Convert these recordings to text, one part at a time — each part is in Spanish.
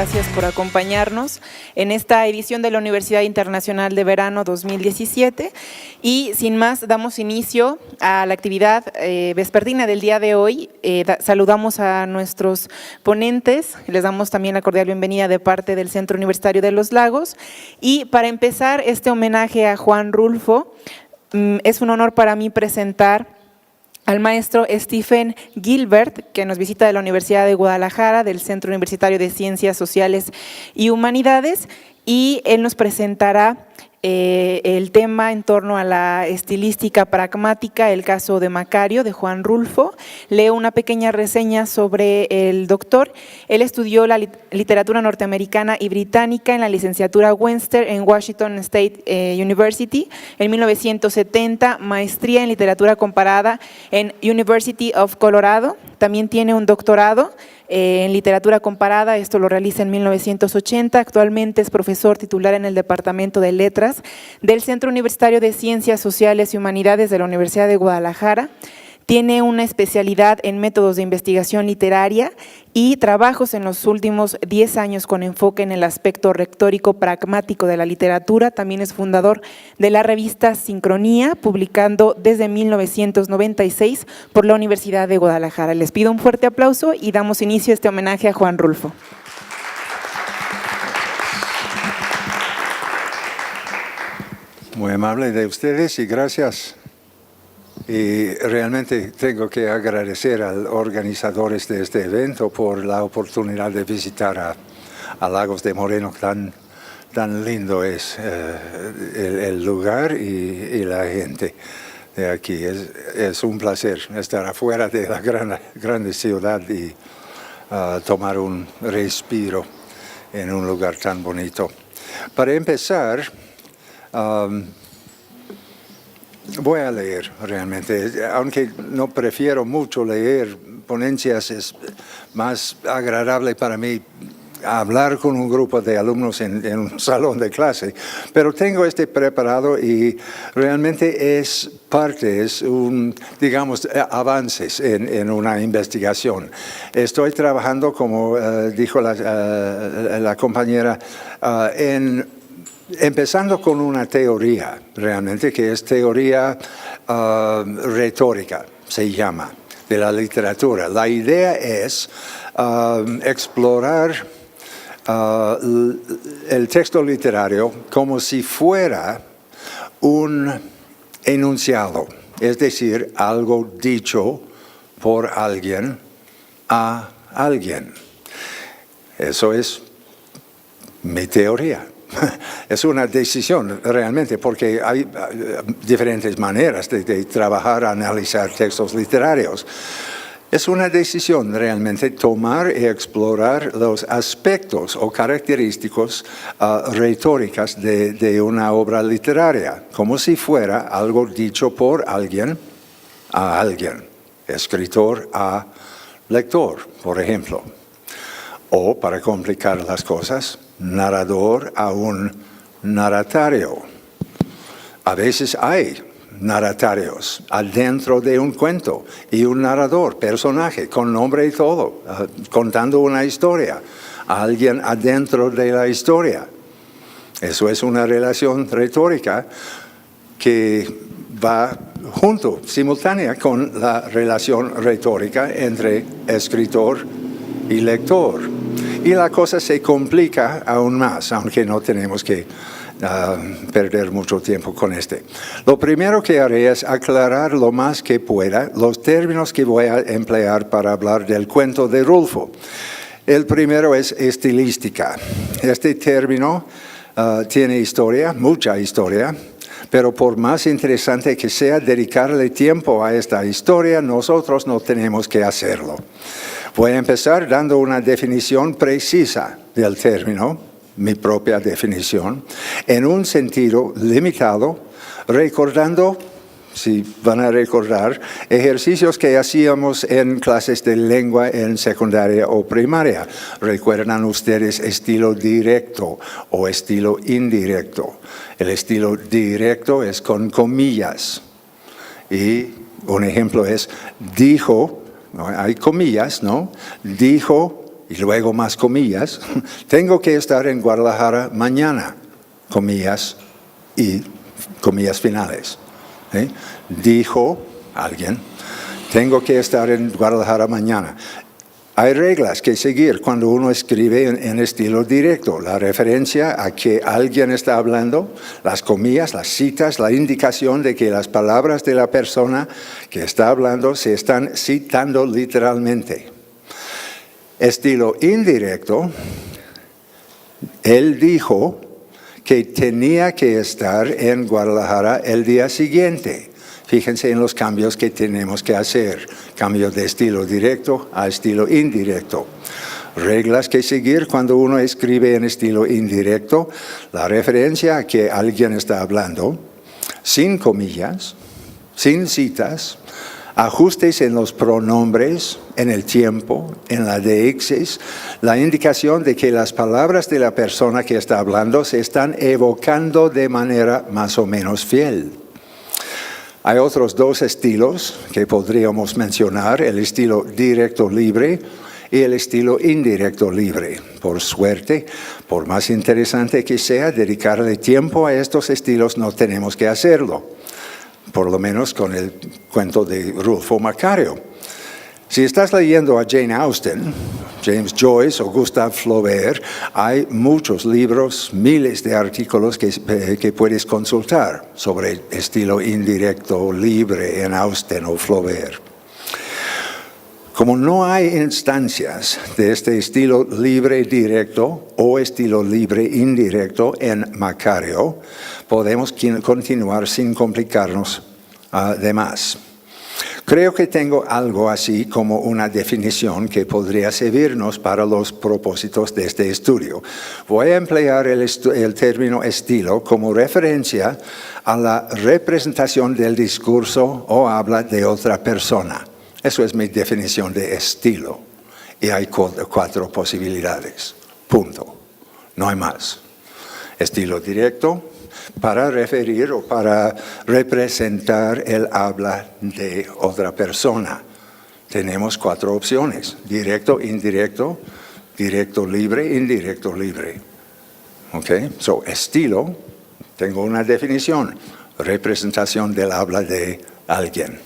Gracias por acompañarnos en esta edición de la Universidad Internacional de Verano 2017 y sin más damos inicio a la actividad vespertina del día de hoy. Saludamos a nuestros ponentes, les damos también la cordial bienvenida de parte del Centro Universitario de los Lagos y para empezar este homenaje a Juan Rulfo, es un honor para mí presentar al maestro Stephen Gilbert, que nos visita de la Universidad de Guadalajara, del Centro Universitario de Ciencias Sociales y Humanidades, y él nos presentará el tema en torno a la estilística pragmática, el caso de Macario, de Juan Rulfo. Leo una pequeña reseña sobre el doctor. Él estudió la literatura norteamericana y británica en la licenciatura Webster en Washington State University en 1970, maestría en literatura comparada en University of Colorado. También tiene un doctorado en literatura comparada, esto lo realiza en 1980, actualmente es profesor titular en el Departamento de Letras del Centro Universitario de Ciencias Sociales y Humanidades de la Universidad de Guadalajara. Tiene una especialidad en métodos de investigación literaria y trabajos en los últimos 10 años con enfoque en el aspecto retórico pragmático de la literatura. También es fundador de la revista Sincronía, publicando desde 1996 por la Universidad de Guadalajara. Les pido un fuerte aplauso y damos inicio a este homenaje a Juan Rulfo. Muy amable de ustedes y gracias. Y realmente tengo que agradecer a los organizadores de este evento por la oportunidad de visitar a Lagos de Moreno. Tan lindo es el lugar y la gente de aquí. Es un placer estar afuera de la grande ciudad y tomar un respiro en un lugar tan bonito. Para empezar, voy a leer realmente, aunque no prefiero mucho leer ponencias, es más agradable para mí hablar con un grupo de alumnos en un salón de clase, pero tengo este preparado y realmente es digamos, avances en una investigación. Estoy trabajando, como dijo la compañera, empezando con una teoría, realmente, que es teoría retórica, se llama, de la literatura. La idea es explorar el texto literario como si fuera un enunciado, es decir, algo dicho por alguien a alguien. Eso es mi teoría. Es una decisión realmente, porque hay diferentes maneras de trabajar, analizar textos literarios. Es una decisión realmente tomar y explorar los aspectos o características retóricas de una obra literaria, como si fuera algo dicho por alguien a alguien, escritor a lector, por ejemplo. O, para complicar las cosas, narrador a un narratario. A veces hay narratarios adentro de un cuento y un narrador, personaje, con nombre y todo, contando una historia. Alguien adentro de la historia. Eso es una relación retórica que va junto, simultánea con la relación retórica entre escritor y lector. Y la cosa se complica aún más, aunque no tenemos que perder mucho tiempo con este. Lo primero que haré es aclarar lo más que pueda los términos que voy a emplear para hablar del cuento de Rulfo. El primero es estilística. Este término tiene historia, mucha historia, pero por más interesante que sea dedicarle tiempo a esta historia, nosotros no tenemos que hacerlo. Voy a empezar dando una definición precisa del término, mi propia definición, en un sentido limitado, recordando, si van a recordar, ejercicios que hacíamos en clases de lengua en secundaria o primaria. ¿Recuerdan ustedes estilo directo o estilo indirecto? El estilo directo es con comillas. Y un ejemplo es, dijo, ¿no? Hay comillas, ¿no? Dijo y luego más comillas, tengo que estar en Guadalajara mañana, comillas y comillas finales. Dijo alguien, tengo que estar en Guadalajara mañana. Hay reglas que seguir cuando uno escribe en estilo directo. La referencia a que alguien está hablando, las comillas, las citas, la indicación de que las palabras de la persona que está hablando se están citando literalmente. Estilo indirecto, él dijo que tenía que estar en Guadalajara el día siguiente. Fíjense en los cambios que tenemos que hacer. Cambio de estilo directo a estilo indirecto. Reglas que seguir cuando uno escribe en estilo indirecto. La referencia a que alguien está hablando, sin comillas, sin citas, ajustes en los pronombres, en el tiempo, en la deixis, la indicación de que las palabras de la persona que está hablando se están evocando de manera más o menos fiel. Hay otros dos estilos que podríamos mencionar, el estilo directo libre y el estilo indirecto libre. Por suerte, por más interesante que sea, dedicarle tiempo a estos estilos no tenemos que hacerlo, por lo menos con el cuento de Rulfo Macario. Si estás leyendo a Jane Austen, James Joyce o Gustave Flaubert, hay muchos libros, miles de artículos que puedes consultar sobre estilo indirecto, libre en Austen o Flaubert. Como no hay instancias de este estilo libre directo o estilo libre indirecto en Macario, podemos continuar sin complicarnos de más. Creo que tengo algo así como una definición que podría servirnos para los propósitos de este estudio. Voy a emplear el término estilo como referencia a la representación del discurso o habla de otra persona. Eso es mi definición de estilo. Y hay 4 posibilidades. Punto. No hay más. Estilo directo, para referir o para representar el habla de otra persona. Tenemos 4 opciones: directo, indirecto, directo libre, indirecto libre. Okay? So, estilo, tengo una definición: representación del habla de alguien.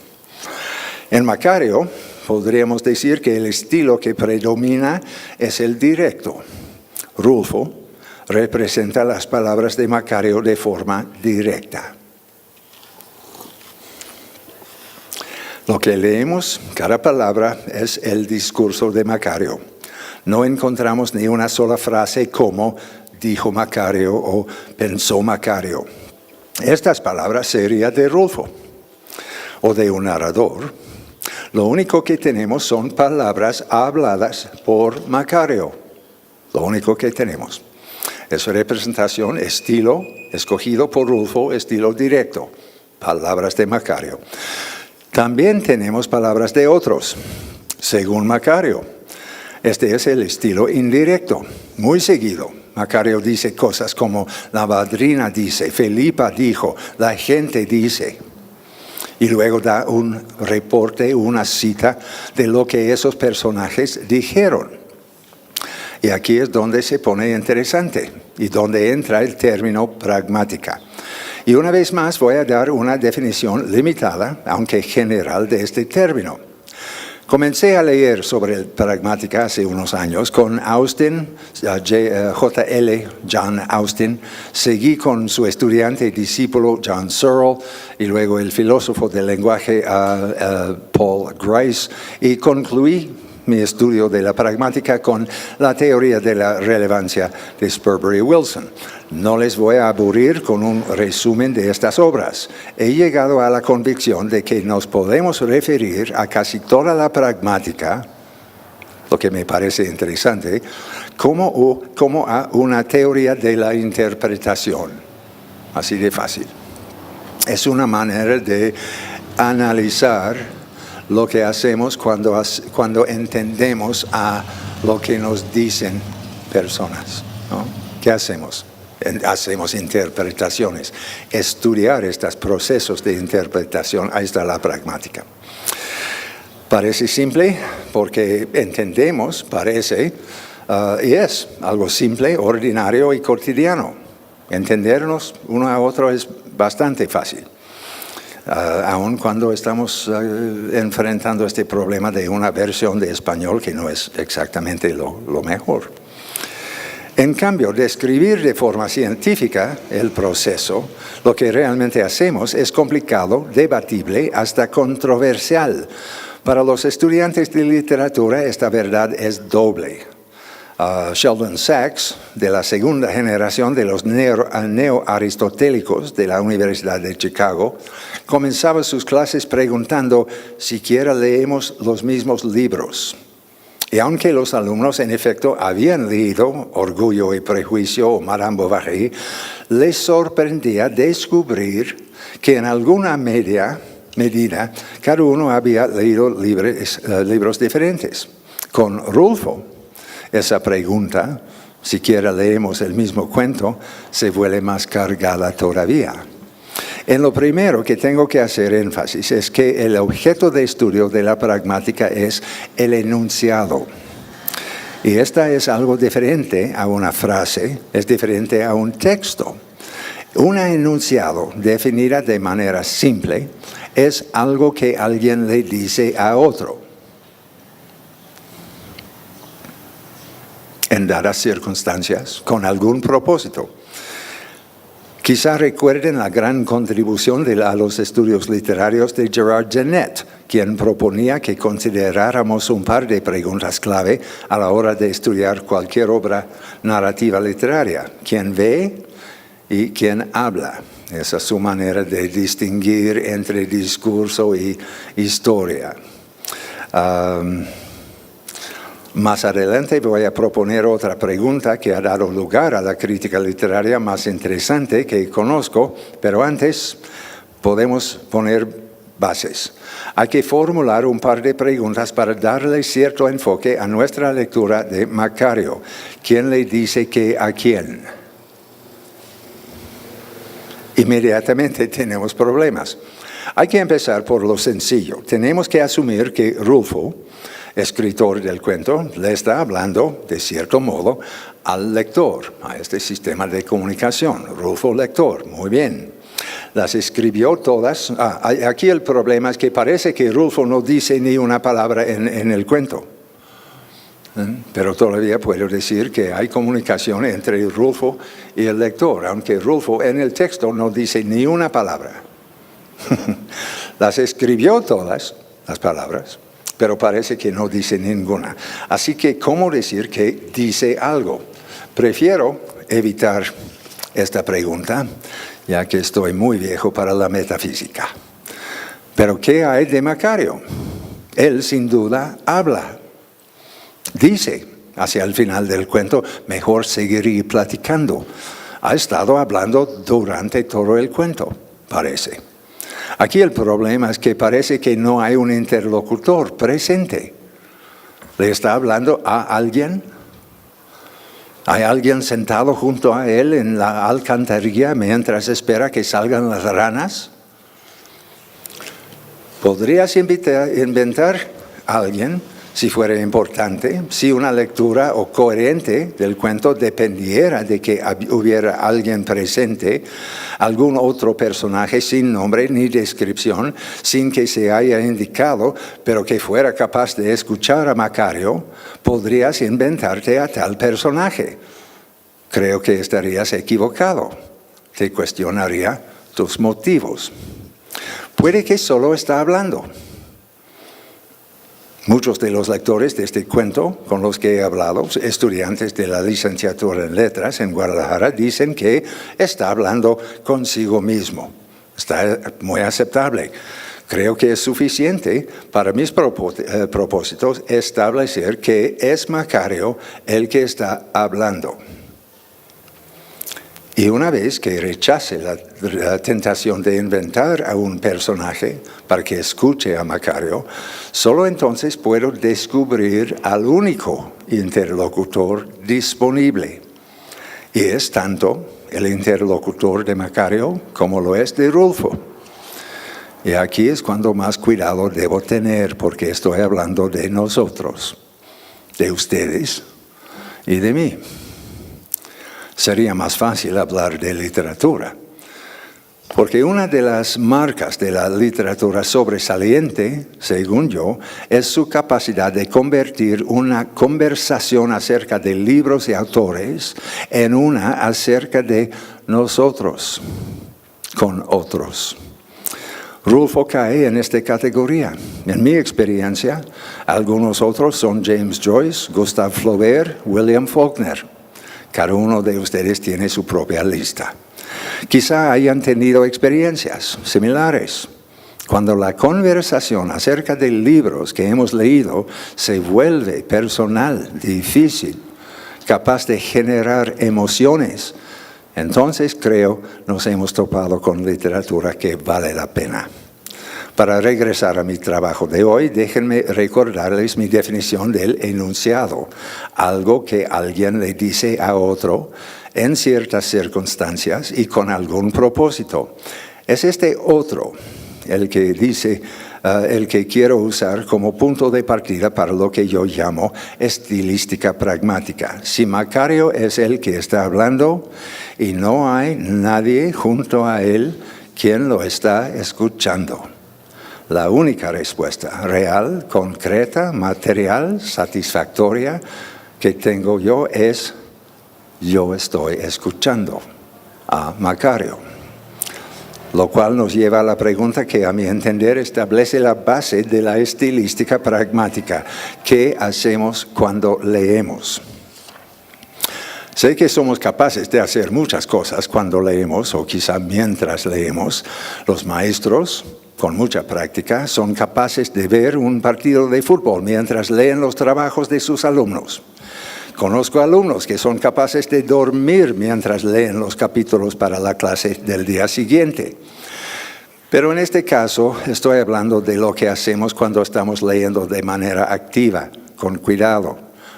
En Macario podríamos decir que el estilo que predomina es el directo. Rulfo representa las palabras de Macario de forma directa. Lo que leemos, cada palabra, es el discurso de Macario. No encontramos ni una sola frase como dijo Macario o pensó Macario. Estas palabras serían de Rulfo o de un narrador. Lo único que tenemos son palabras habladas por Macario. Lo único que tenemos. Es representación, estilo, escogido por Rulfo, estilo directo. Palabras de Macario. También tenemos palabras de otros, según Macario. Este es el estilo indirecto, muy seguido. Macario dice cosas como la madrina dice, Felipa dijo, la gente dice. Y luego da un reporte, una cita de lo que esos personajes dijeron. Y aquí es donde se pone interesante y donde entra el término pragmática. Y una vez más voy a dar una definición limitada, aunque general, de este término. Comencé a leer sobre el pragmática hace unos años con Austin, J.L. John Austin. Seguí con su estudiante y discípulo John Searle y luego el filósofo del lenguaje Paul Grice y concluí mi estudio de la pragmática con la teoría de la relevancia de Spurgeon y Wilson. No les voy a aburrir con un resumen de estas obras. He llegado a la convicción de que nos podemos referir a casi toda la pragmática, lo que me parece interesante, como a una teoría de la interpretación. Así de fácil. Es una manera de analizar lo que hacemos cuando entendemos a lo que nos dicen personas, ¿no? ¿Qué hacemos? Hacemos interpretaciones. Estudiar estos procesos de interpretación, ahí está la pragmática. Parece simple porque entendemos, parece, y es algo simple, ordinario y cotidiano. Entendernos uno a otro es bastante fácil, aun cuando estamos enfrentando este problema de una versión de español que no es exactamente lo mejor. En cambio, describir de forma científica el proceso, lo que realmente hacemos es complicado, debatible, hasta controversial. Para los estudiantes de literatura, esta verdad es doble. Sheldon Sachs, de la segunda generación de los neo-aristotélicos de la Universidad de Chicago, comenzaba sus clases preguntando si siquiera leemos los mismos libros. Y aunque los alumnos en efecto habían leído Orgullo y Prejuicio o Madame Bovary, les sorprendía descubrir que en alguna medida cada uno había leído libros diferentes. Con Rulfo, esa pregunta, siquiera leemos el mismo cuento, se vuelve más cargada todavía. En lo primero que tengo que hacer énfasis es que el objeto de estudio de la pragmática es el enunciado. Y esta es algo diferente a una frase, es diferente a un texto. Un enunciado, definida de manera simple, es algo que alguien le dice a otro. En dadas circunstancias, con algún propósito. Quizá recuerden la gran contribución a los estudios literarios de Gerard Genette, quien proponía que consideráramos un par de preguntas clave a la hora de estudiar cualquier obra narrativa literaria. ¿Quién ve y quién habla? Esa es su manera de distinguir entre discurso y historia. Más adelante voy a proponer otra pregunta que ha dado lugar a la crítica literaria más interesante que conozco, pero antes podemos poner bases. Hay que formular un par de preguntas para darle cierto enfoque a nuestra lectura de Macario. ¿Quién le dice qué a quién? Inmediatamente tenemos problemas. Hay que empezar por lo sencillo. Tenemos que asumir que Rulfo, escritor del cuento, le está hablando, de cierto modo, al lector, a este sistema de comunicación. Rulfo, lector, muy bien. Las escribió todas. Aquí el problema es que parece que Rulfo no dice ni una palabra en el cuento. Pero todavía puedo decir que hay comunicación entre Rulfo y el lector, aunque Rulfo en el texto no dice ni una palabra. Las escribió todas, las palabras, pero parece que no dice ninguna. Así que, ¿cómo decir que dice algo? Prefiero evitar esta pregunta, ya que estoy muy viejo para la metafísica. Pero, ¿qué hay de Macario? Él, sin duda, habla. Dice, hacia el final del cuento, mejor seguir platicando. Ha estado hablando durante todo el cuento, parece. Aquí el problema es que parece que no hay un interlocutor presente. ¿Le está hablando a alguien? ¿Hay alguien sentado junto a él en la alcantarilla mientras espera que salgan las ranas? ¿Podrías inventar a alguien, si fuera importante, si una lectura coherente del cuento dependiera de que hubiera alguien presente, algún otro personaje sin nombre ni descripción, sin que se haya indicado, pero que fuera capaz de escuchar a Macario? Podrías inventarte a tal personaje. Creo que estarías equivocado. Te cuestionaría tus motivos. Puede que solo está hablando. Muchos de los lectores de este cuento con los que he hablado, estudiantes de la licenciatura en Letras en Guadalajara, dicen que está hablando consigo mismo. Está muy aceptable. Creo que es suficiente para mis propósitos establecer que es Macario el que está hablando. Y una vez que rechace la tentación de inventar a un personaje para que escuche a Macario, solo entonces puedo descubrir al único interlocutor disponible. Y es tanto el interlocutor de Macario como lo es de Rulfo. Y aquí es cuando más cuidado debo tener, porque estoy hablando de nosotros, de ustedes y de mí. Sería más fácil hablar de literatura, porque una de las marcas de la literatura sobresaliente, según yo, es su capacidad de convertir una conversación acerca de libros y autores en una acerca de nosotros con otros. Rulfo cae en esta categoría. En mi experiencia, algunos otros son James Joyce, Gustave Flaubert, William Faulkner. Cada uno de ustedes tiene su propia lista. Quizá hayan tenido experiencias similares. Cuando la conversación acerca de libros que hemos leído se vuelve personal, difícil, capaz de generar emociones, entonces creo nos hemos topado con literatura que vale la pena. Para regresar a mi trabajo de hoy, déjenme recordarles mi definición del enunciado, algo que alguien le dice a otro en ciertas circunstancias y con algún propósito. Es este otro el que dice, el que quiero usar como punto de partida para lo que yo llamo estilística pragmática. Si Macario es el que está hablando y no hay nadie junto a él quien lo está escuchando, la única respuesta real, concreta, material, satisfactoria que tengo yo es: yo estoy escuchando a Macario. Lo cual nos lleva a la pregunta que, a mi entender, establece la base de la estilística pragmática. ¿Qué hacemos cuando leemos? Sé que somos capaces de hacer muchas cosas cuando leemos, o quizá mientras leemos. Los maestros, con mucha práctica, son capaces de ver un partido de fútbol mientras leen los trabajos de sus alumnos. Conozco alumnos que son capaces de dormir mientras leen los capítulos para la clase del día siguiente. Pero en este caso estoy hablando de lo que hacemos cuando estamos leyendo de manera activa, con cuidado,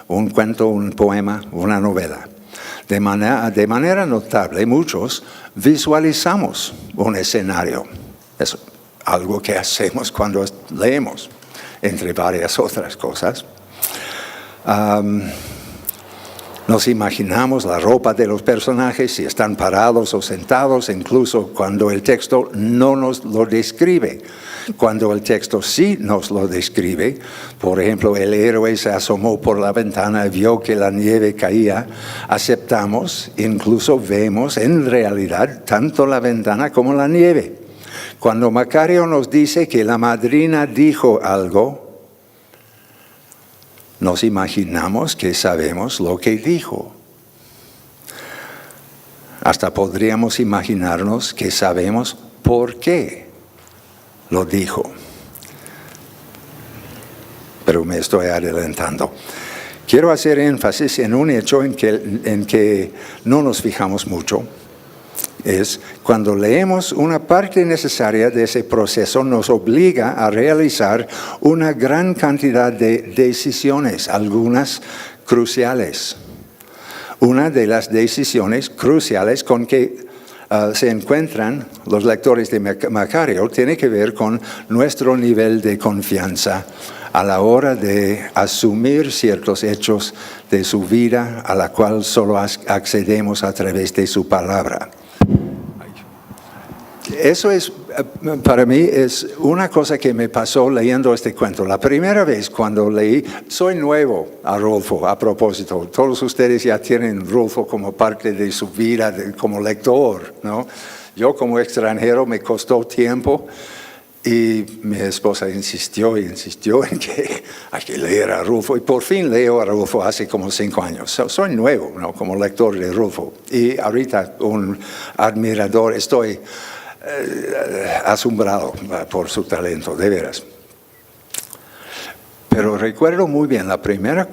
un cuento, un poema, una novela. De manera notable, muchos visualizamos un escenario. Es algo que hacemos cuando leemos, entre varias otras cosas. Nos imaginamos la ropa de los personajes, si están parados o sentados, incluso cuando el texto no nos lo describe. Cuando el texto sí nos lo describe, por ejemplo, el héroe se asomó por la ventana y vio que la nieve caía, aceptamos, incluso vemos en realidad tanto la ventana como la nieve. Cuando Macario nos dice que la madrina dijo algo, nos imaginamos que sabemos lo que dijo. Hasta podríamos imaginarnos que sabemos por qué lo dijo. Pero me estoy adelantando. Quiero hacer énfasis en un hecho en que no nos fijamos mucho. Es cuando leemos una parte necesaria de ese proceso nos obliga a realizar una gran cantidad de decisiones, algunas cruciales. Una de las decisiones cruciales con que se encuentran los lectores de Macario tiene que ver con nuestro nivel de confianza a la hora de asumir ciertos hechos de su vida a la cual solo accedemos a través de su palabra. Eso es, para mí, es una cosa que me pasó leyendo este cuento. La primera vez cuando leí, soy nuevo a Rulfo, a propósito. Todos ustedes ya tienen Rulfo como parte de su vida como lector, ¿no? Yo como extranjero me costó tiempo y mi esposa insistió en que hay que leer a Rulfo. Y por fin leo a Rulfo hace como 5 años. Soy nuevo, ¿no? Como lector de Rulfo. Y ahorita un admirador, estoy asombrado por su talento, de veras. Pero recuerdo muy bien, la primera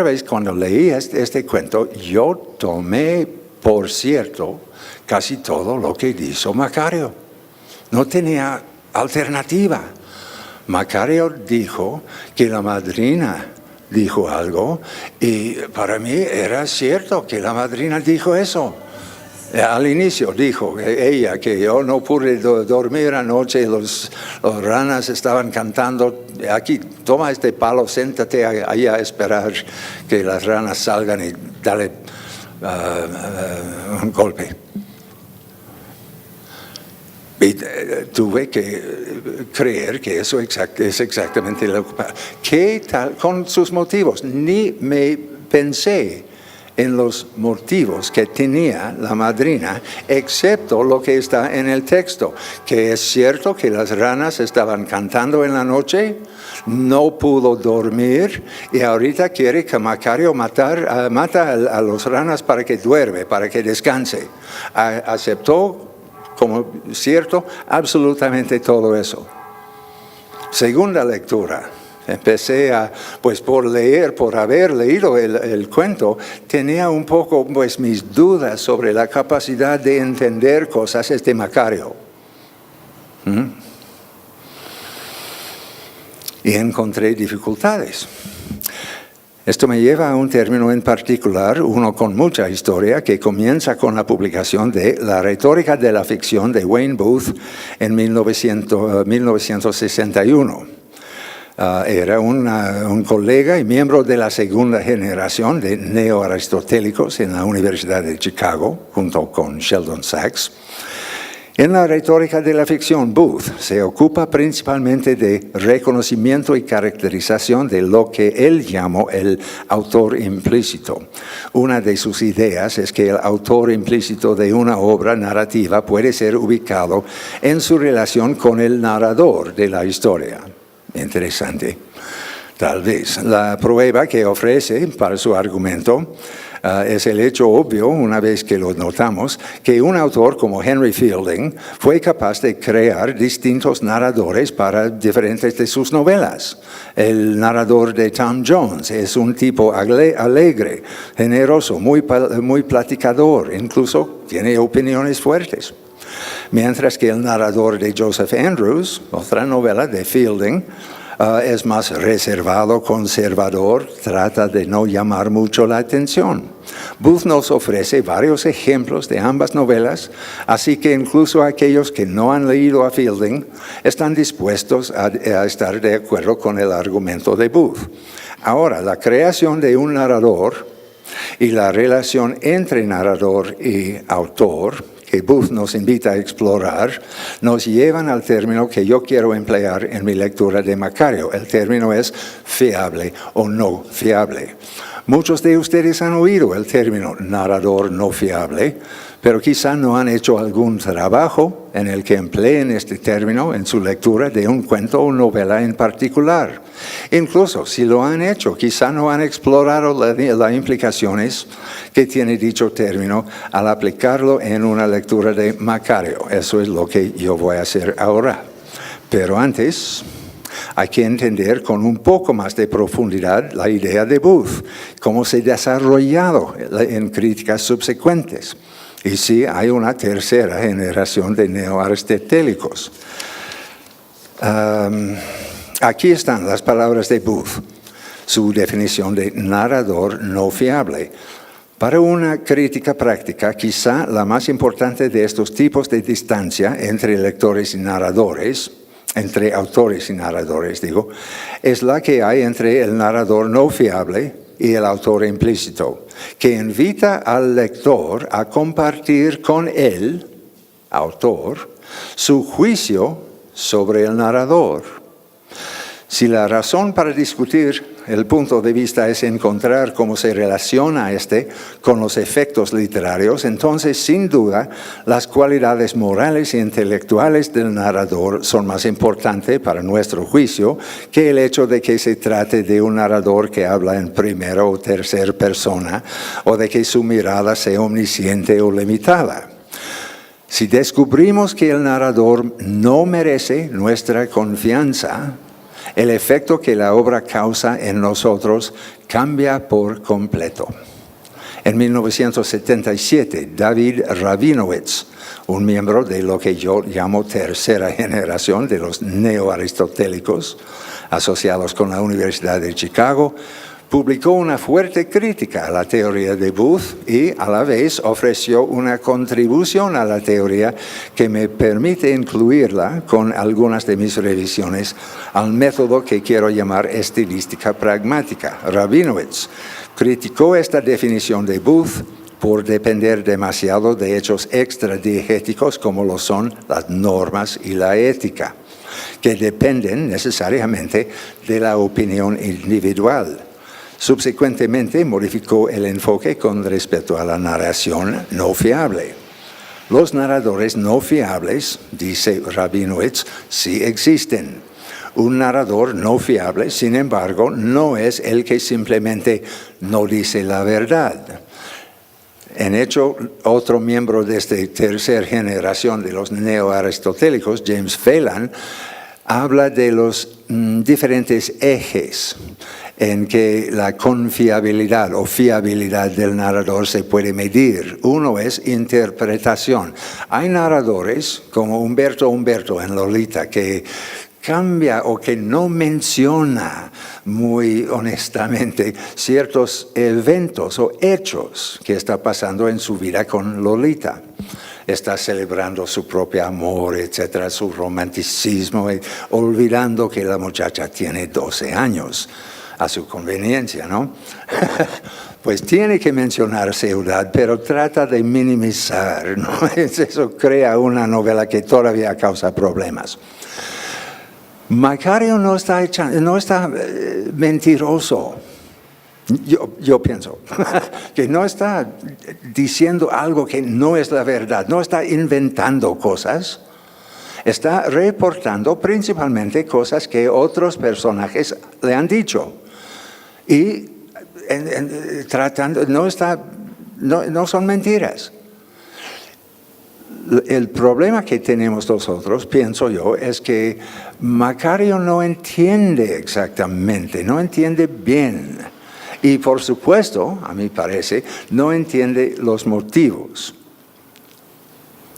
vez cuando leí este cuento, yo tomé por cierto casi todo lo que hizo Macario. No tenía alternativa. Macario dijo que la madrina dijo algo y para mí era cierto que la madrina dijo eso. Al inicio dijo ella que yo no pude dormir anoche, los ranas estaban cantando. Aquí, toma este palo, siéntate ahí a esperar que las ranas salgan y dale un golpe. Y tuve que creer que eso es exactamente lo que pasa. ¿Qué tal con sus motivos? Ni me pensé en los motivos que tenía la madrina, excepto lo que está en el texto, que es cierto que las ranas estaban cantando en la noche, no pudo dormir y ahorita quiere que Macario mata a los ranas para que duerme, para que descanse. Aceptó como cierto absolutamente todo eso. Segunda lectura. Empecé por haber leído el cuento, tenía un poco mis dudas sobre la capacidad de entender cosas de Macario. Y encontré dificultades. Esto me lleva a un término en particular, uno con mucha historia, que comienza con la publicación de La retórica de la ficción de Wayne Booth en 1961. Era un colega y miembro de la segunda generación de neoaristotélicos en la Universidad de Chicago, junto con Sheldon Sachs. En la retórica de la ficción, Booth se ocupa principalmente de reconocimiento y caracterización de lo que él llamó el autor implícito. Una de sus ideas es que el autor implícito de una obra narrativa puede ser ubicado en su relación con el narrador de la historia. Interesante. Tal vez. La prueba que ofrece para su argumento es el hecho obvio, una vez que lo notamos, que un autor como Henry Fielding fue capaz de crear distintos narradores para diferentes de sus novelas. El narrador de Tom Jones es un tipo alegre, generoso, muy platicador, incluso tiene opiniones fuertes. Mientras que el narrador de Joseph Andrews, otra novela de Fielding, es más reservado, conservador, trata de no llamar mucho la atención. Booth nos ofrece varios ejemplos de ambas novelas, así que incluso aquellos que no han leído a Fielding están dispuestos a estar de acuerdo con el argumento de Booth. Ahora, la creación de un narrador y la relación entre narrador y autor, que Booth nos invita a explorar, nos llevan al término que yo quiero emplear en mi lectura de Macario. El término es fiable o no fiable. Muchos de ustedes han oído el término narrador no fiable, pero quizá no han hecho algún trabajo en el que empleen este término en su lectura de un cuento o novela en particular. Incluso si lo han hecho, quizá no han explorado las implicaciones que tiene dicho término al aplicarlo en una lectura de Macario. Eso es lo que yo voy a hacer ahora. Pero antes, hay que entender con un poco más de profundidad la idea de Booth, cómo se ha desarrollado en críticas subsecuentes. Y sí, hay una tercera generación de neoaristotélicos. Aquí están las palabras de Booth, su definición de narrador no fiable. Para una crítica práctica, quizá la más importante de estos tipos de distancia entre lectores y narradores, entre autores y narradores, es la que hay entre el narrador no fiable y el autor implícito, que invita al lector a compartir con el autor su juicio sobre el narrador. Si la razón para discutir el punto de vista es encontrar cómo se relaciona con los efectos literarios, entonces, sin duda, las cualidades morales e intelectuales del narrador son más importantes para nuestro juicio que el hecho de que se trate de un narrador que habla en primera o tercera persona o de que su mirada sea omnisciente o limitada. Si descubrimos que el narrador no merece nuestra confianza, el efecto que la obra causa en nosotros cambia por completo. En 1977, David Rabinowitz, un miembro de lo que yo llamo tercera generación de los neoaristotélicos, asociados con la Universidad de Chicago, publicó una fuerte crítica a la teoría de Booth y a la vez ofreció una contribución a la teoría que me permite incluirla con algunas de mis revisiones al método que quiero llamar estilística pragmática. Rabinowitz criticó esta definición de Booth por depender demasiado de hechos extradiegéticos como lo son las normas y la ética, que dependen necesariamente de la opinión individual. Subsecuentemente modificó el enfoque con respecto a la narración no fiable. Los narradores no fiables, dice Rabinowitz, sí existen. Un narrador no fiable, sin embargo, no es el que simplemente no dice la verdad. En hecho, otro miembro de esta tercera generación de los neoaristotélicos, James Phelan, habla de los diferentes ejes en que la confiabilidad o fiabilidad del narrador se puede medir. Uno es interpretación. Hay narradores como Humberto en Lolita que cambia o que no menciona muy honestamente ciertos eventos o hechos que está pasando en su vida con Lolita. Está celebrando su propio amor, etcétera, su romanticismo, olvidando que la muchacha tiene 12 años. A su conveniencia, ¿no? Pues tiene que mencionar ciudad, pero trata de minimizar, ¿no? Eso crea una novela que todavía causa problemas. Macario no está mentiroso. Yo pienso que no está diciendo algo que no es la verdad, no está inventando cosas. Está reportando principalmente cosas que otros personajes le han dicho. Y tratando, no son mentiras. El problema que tenemos nosotros, pienso yo, es que Macario no entiende exactamente, no entiende bien. Y por supuesto, a mí parece, no entiende los motivos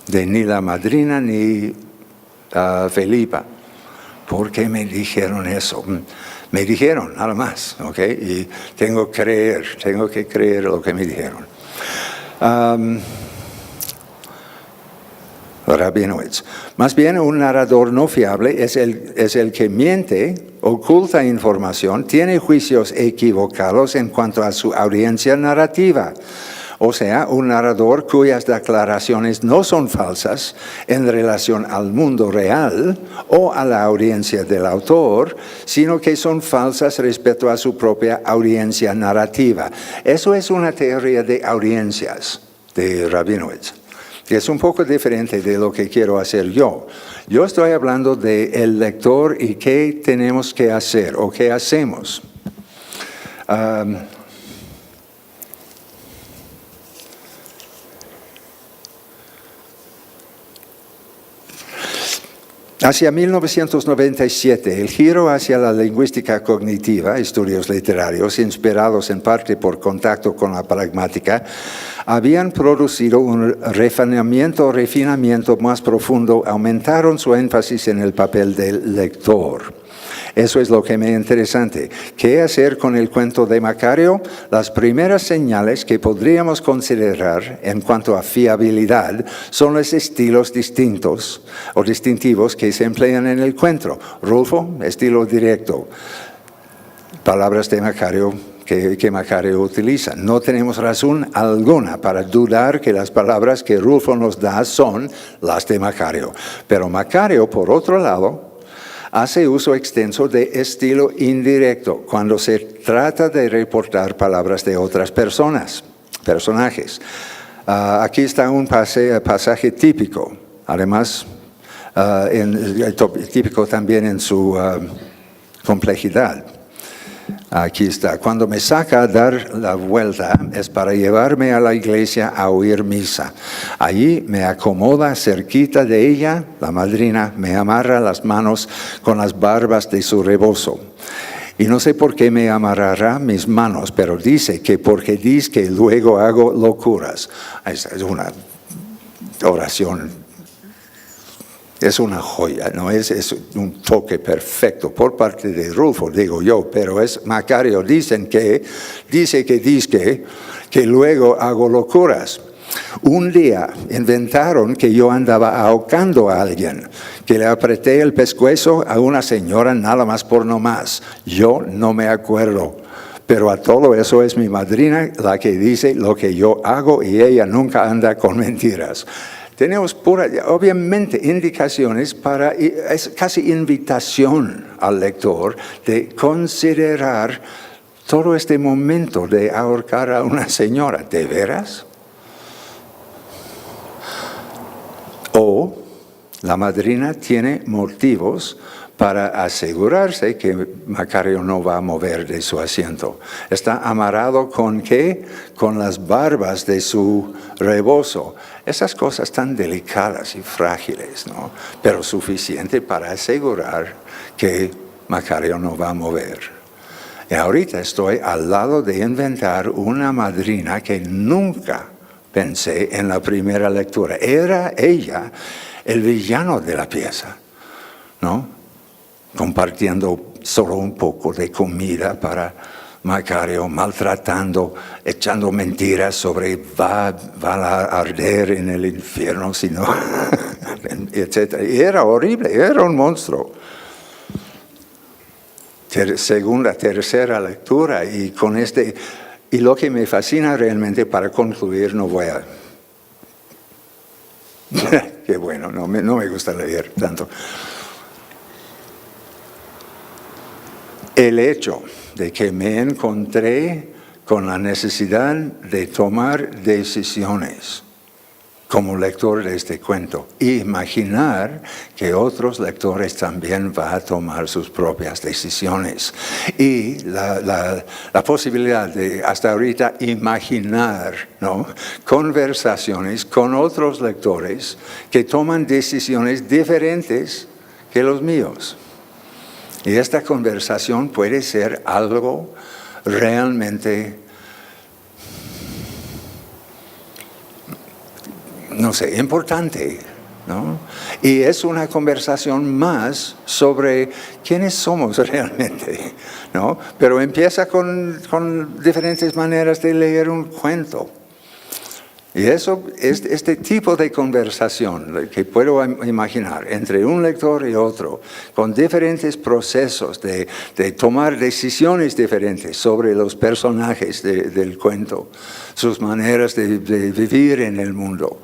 de ni la madrina ni Felipa. ¿Por qué me dijeron eso? Me dijeron, nada más, ¿ok? Y tengo que creer lo que me dijeron. Rabinowitz. Más bien, un narrador no fiable es el que miente, oculta información, tiene juicios equivocados en cuanto a su audiencia narrativa. O sea, un narrador cuyas declaraciones no son falsas en relación al mundo real o a la audiencia del autor, sino que son falsas respecto a su propia audiencia narrativa. Eso es una teoría de audiencias de Rabinowitz, que es un poco diferente de lo que quiero hacer yo. Yo estoy hablando del lector y qué tenemos que hacer o qué hacemos. Hacia 1997, el giro hacia la lingüística cognitiva, estudios literarios, inspirados en parte por contacto con la pragmática, habían producido un refinamiento más profundo, aumentaron su énfasis en el papel del lector. Eso es lo que me interesa. ¿Qué hacer con el cuento de Macario? Las primeras señales que podríamos considerar en cuanto a fiabilidad son los estilos distintos o distintivos que se emplean en el cuento. Rulfo, estilo directo. Palabras de Macario que Macario utiliza. No tenemos razón alguna para dudar que las palabras que Rulfo nos da son las de Macario. Pero Macario, por otro lado, hace uso extenso de estilo indirecto cuando se trata de reportar palabras de otras personajes. Aquí está un pasaje típico, además típico también en su complejidad. Aquí está. Cuando me saca a dar la vuelta es para llevarme a la iglesia a oír misa. Allí me acomoda cerquita de ella, la madrina me amarra las manos con las barbas de su rebozo. Y no sé por qué me amarrará mis manos, pero dice que porque dice que luego hago locuras. Es una oración Es una joya, ¿no? Es un toque perfecto por parte de Rulfo, digo yo, pero es Macario. Dice que luego hago locuras. Un día inventaron que yo andaba ahorcando a alguien, que le apreté el pescuezo a una señora nada más por nomás. Yo no me acuerdo. Pero a todo eso es mi madrina la que dice lo que yo hago y ella nunca anda con mentiras. Tenemos obviamente indicaciones es casi invitación al lector de considerar todo este momento de ahorcar a una señora. ¿De veras? O la madrina tiene motivos para asegurarse que Macario no va a mover de su asiento. Está amarrado ¿con qué? Con las barbas de su rebozo. Esas cosas tan delicadas y frágiles, ¿no? Pero suficiente para asegurar que Macario no va a mover. Y ahorita estoy al lado de inventar una madrina que nunca pensé en la primera lectura. Era ella el villano de la pieza, ¿no? Compartiendo solo un poco de comida para Macario, maltratando, echando mentiras sobre va a arder en el infierno, si no, etc. Y era horrible, era un monstruo. Segunda, tercera lectura, y con y lo que me fascina realmente, para concluir, no voy a... Qué bueno, no me gusta leer tanto. El hecho de que me encontré con la necesidad de tomar decisiones como lector de este cuento, imaginar que otros lectores también van a tomar sus propias decisiones, y la posibilidad de hasta ahorita imaginar, ¿no?, conversaciones con otros lectores que toman decisiones diferentes que los míos. Y esta conversación puede ser algo realmente, no sé, importante, ¿no? Y es una conversación más sobre quiénes somos realmente, ¿no? Pero empieza con diferentes maneras de leer un cuento. Y eso, este tipo de conversación que puedo imaginar entre un lector y otro, con diferentes procesos de tomar decisiones diferentes sobre los personajes del cuento, sus maneras de vivir en el mundo,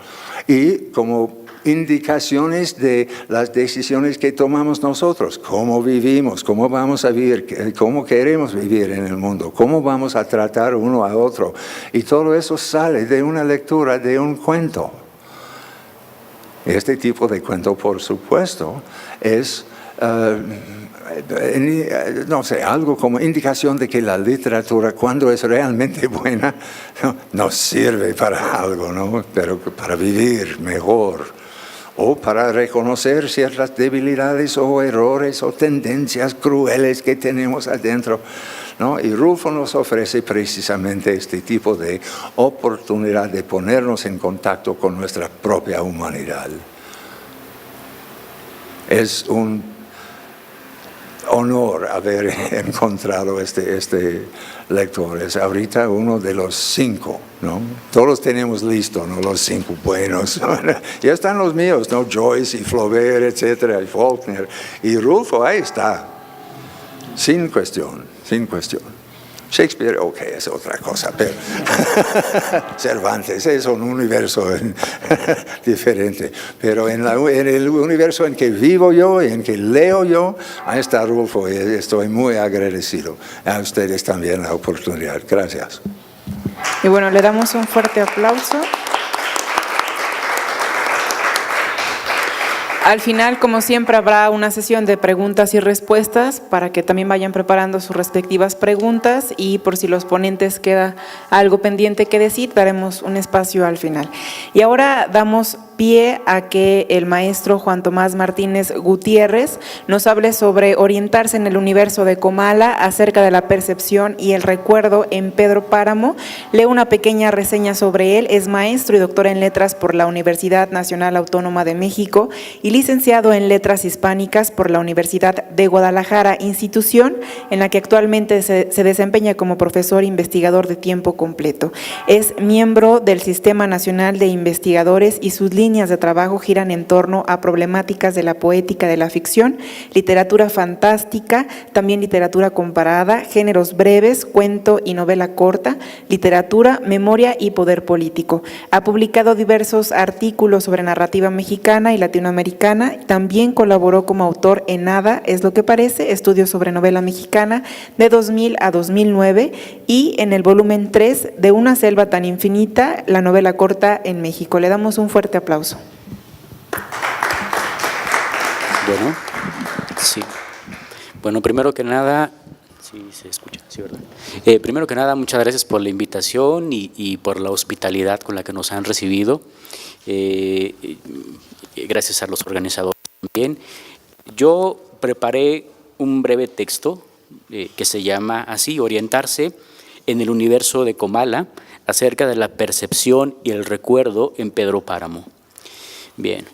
y como indicaciones de las decisiones que tomamos nosotros, cómo vivimos, cómo vamos a vivir, cómo queremos vivir en el mundo, cómo vamos a tratar uno a otro. Y todo eso sale de una lectura de un cuento. Este tipo de cuento, por supuesto, es, no sé, algo como indicación de que la literatura, cuando es realmente buena, nos sirve para algo, ¿no? Pero para vivir mejor, o para reconocer ciertas debilidades o errores o tendencias crueles que tenemos adentro, ¿no? Y Rulfo nos ofrece precisamente este tipo de oportunidad de ponernos en contacto con nuestra propia humanidad. Es un honor haber encontrado este lector. Es ahorita uno de los 5, ¿no? Todos tenemos listo, ¿no?, los 5 buenos. Ya están los míos, ¿no? Joyce y Flaubert, etcétera, y Faulkner. Y Rulfo, ahí está. Sin cuestión. Shakespeare, ok, es otra cosa, pero Cervantes es un universo diferente. Pero en el universo en que vivo yo, en que leo yo, ahí está Rulfo, y estoy muy agradecido. A ustedes también la oportunidad. Gracias. Y bueno, le damos un fuerte aplauso. Al final, como siempre, habrá una sesión de preguntas y respuestas para que también vayan preparando sus respectivas preguntas, y por si los ponentes queda algo pendiente que decir, daremos un espacio al final. Y ahora damos pie a que el maestro Juan Tomás Martínez Gutiérrez nos hable sobre orientarse en el universo de Comala, acerca de la percepción y el recuerdo en Pedro Páramo. Lee una pequeña reseña sobre él. Es maestro y doctor en letras por la Universidad Nacional Autónoma de México y licenciado en Letras Hispánicas por la Universidad de Guadalajara, institución en la que actualmente se desempeña como profesor investigador de tiempo completo. Es miembro del Sistema Nacional de Investigadores y sus líneas de trabajo giran en torno a problemáticas de la poética de la ficción, literatura fantástica, también literatura comparada, géneros breves, cuento y novela corta, literatura, memoria y poder político. Ha publicado diversos artículos sobre narrativa mexicana y latinoamericana. También colaboró como autor en Nada es lo que parece, estudios sobre novela mexicana de 2000 a 2009 y en el volumen 3 de Una selva tan infinita, la novela corta en México. Le damos un fuerte aplauso. Bueno, sí. Bueno, primero que nada, sí se escucha, sí, ¿verdad? Primero que nada, muchas gracias por la invitación y por la hospitalidad con la que nos han recibido. Gracias a los organizadores también. Yo preparé un breve texto que se llama así, Orientarse en el universo de Comala, acerca de la percepción y el recuerdo en Pedro Páramo. Bien.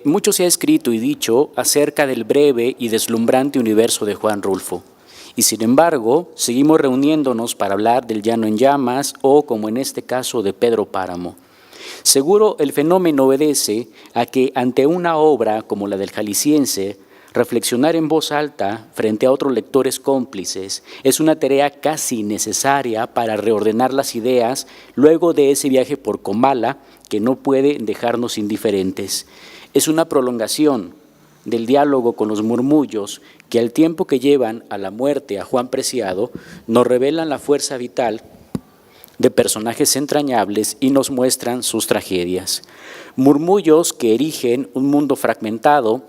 Mucho se ha escrito y dicho acerca del breve y deslumbrante universo de Juan Rulfo, y sin embargo seguimos reuniéndonos para hablar del Llano en Llamas o, como en este caso, de Pedro Páramo. Seguro el fenómeno obedece a que ante una obra como la del Jalisciense, reflexionar en voz alta frente a otros lectores cómplices es una tarea casi necesaria para reordenar las ideas luego de ese viaje por Comala que no puede dejarnos indiferentes. Es una prolongación del diálogo con los murmullos que al tiempo que llevan a la muerte a Juan Preciado nos revelan la fuerza vital de personajes entrañables y nos muestran sus tragedias. Murmullos que erigen un mundo fragmentado,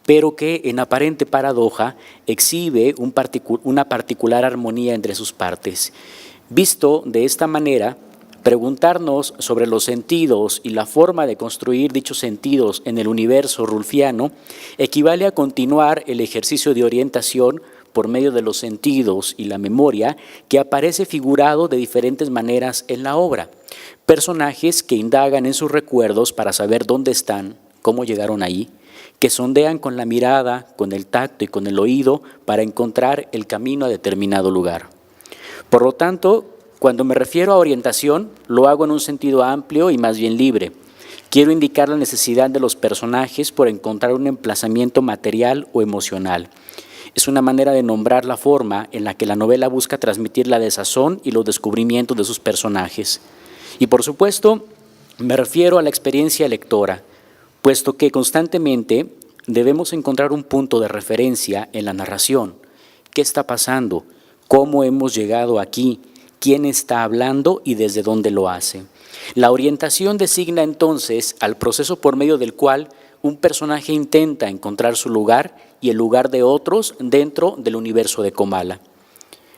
pero que en aparente paradoja exhibe una particular armonía entre sus partes. Visto de esta manera, preguntarnos sobre los sentidos y la forma de construir dichos sentidos en el universo rulfiano equivale a continuar el ejercicio de orientación por medio de los sentidos y la memoria que aparece figurado de diferentes maneras en la obra. Personajes que indagan en sus recuerdos para saber dónde están, cómo llegaron ahí, que sondean con la mirada, con el tacto y con el oído para encontrar el camino a determinado lugar. Por lo tanto, cuando me refiero a orientación, lo hago en un sentido amplio y más bien libre. Quiero indicar la necesidad de los personajes por encontrar un emplazamiento material o emocional. Es una manera de nombrar la forma en la que la novela busca transmitir la desazón y los descubrimientos de sus personajes. Y por supuesto, me refiero a la experiencia lectora, puesto que constantemente debemos encontrar un punto de referencia en la narración. ¿Qué está pasando? ¿Cómo hemos llegado aquí? ¿Quién está hablando y desde dónde lo hace? La orientación designa entonces al proceso por medio del cual un personaje intenta encontrar su lugar y el lugar de otros dentro del universo de Comala.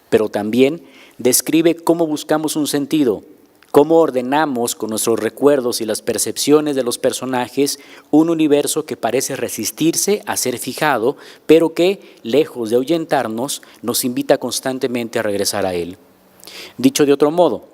Pero también describe cómo buscamos un sentido, cómo ordenamos con nuestros recuerdos y las percepciones de los personajes un universo que parece resistirse a ser fijado, pero que, lejos de ahuyentarnos, nos invita constantemente a regresar a él. Dicho de otro modo,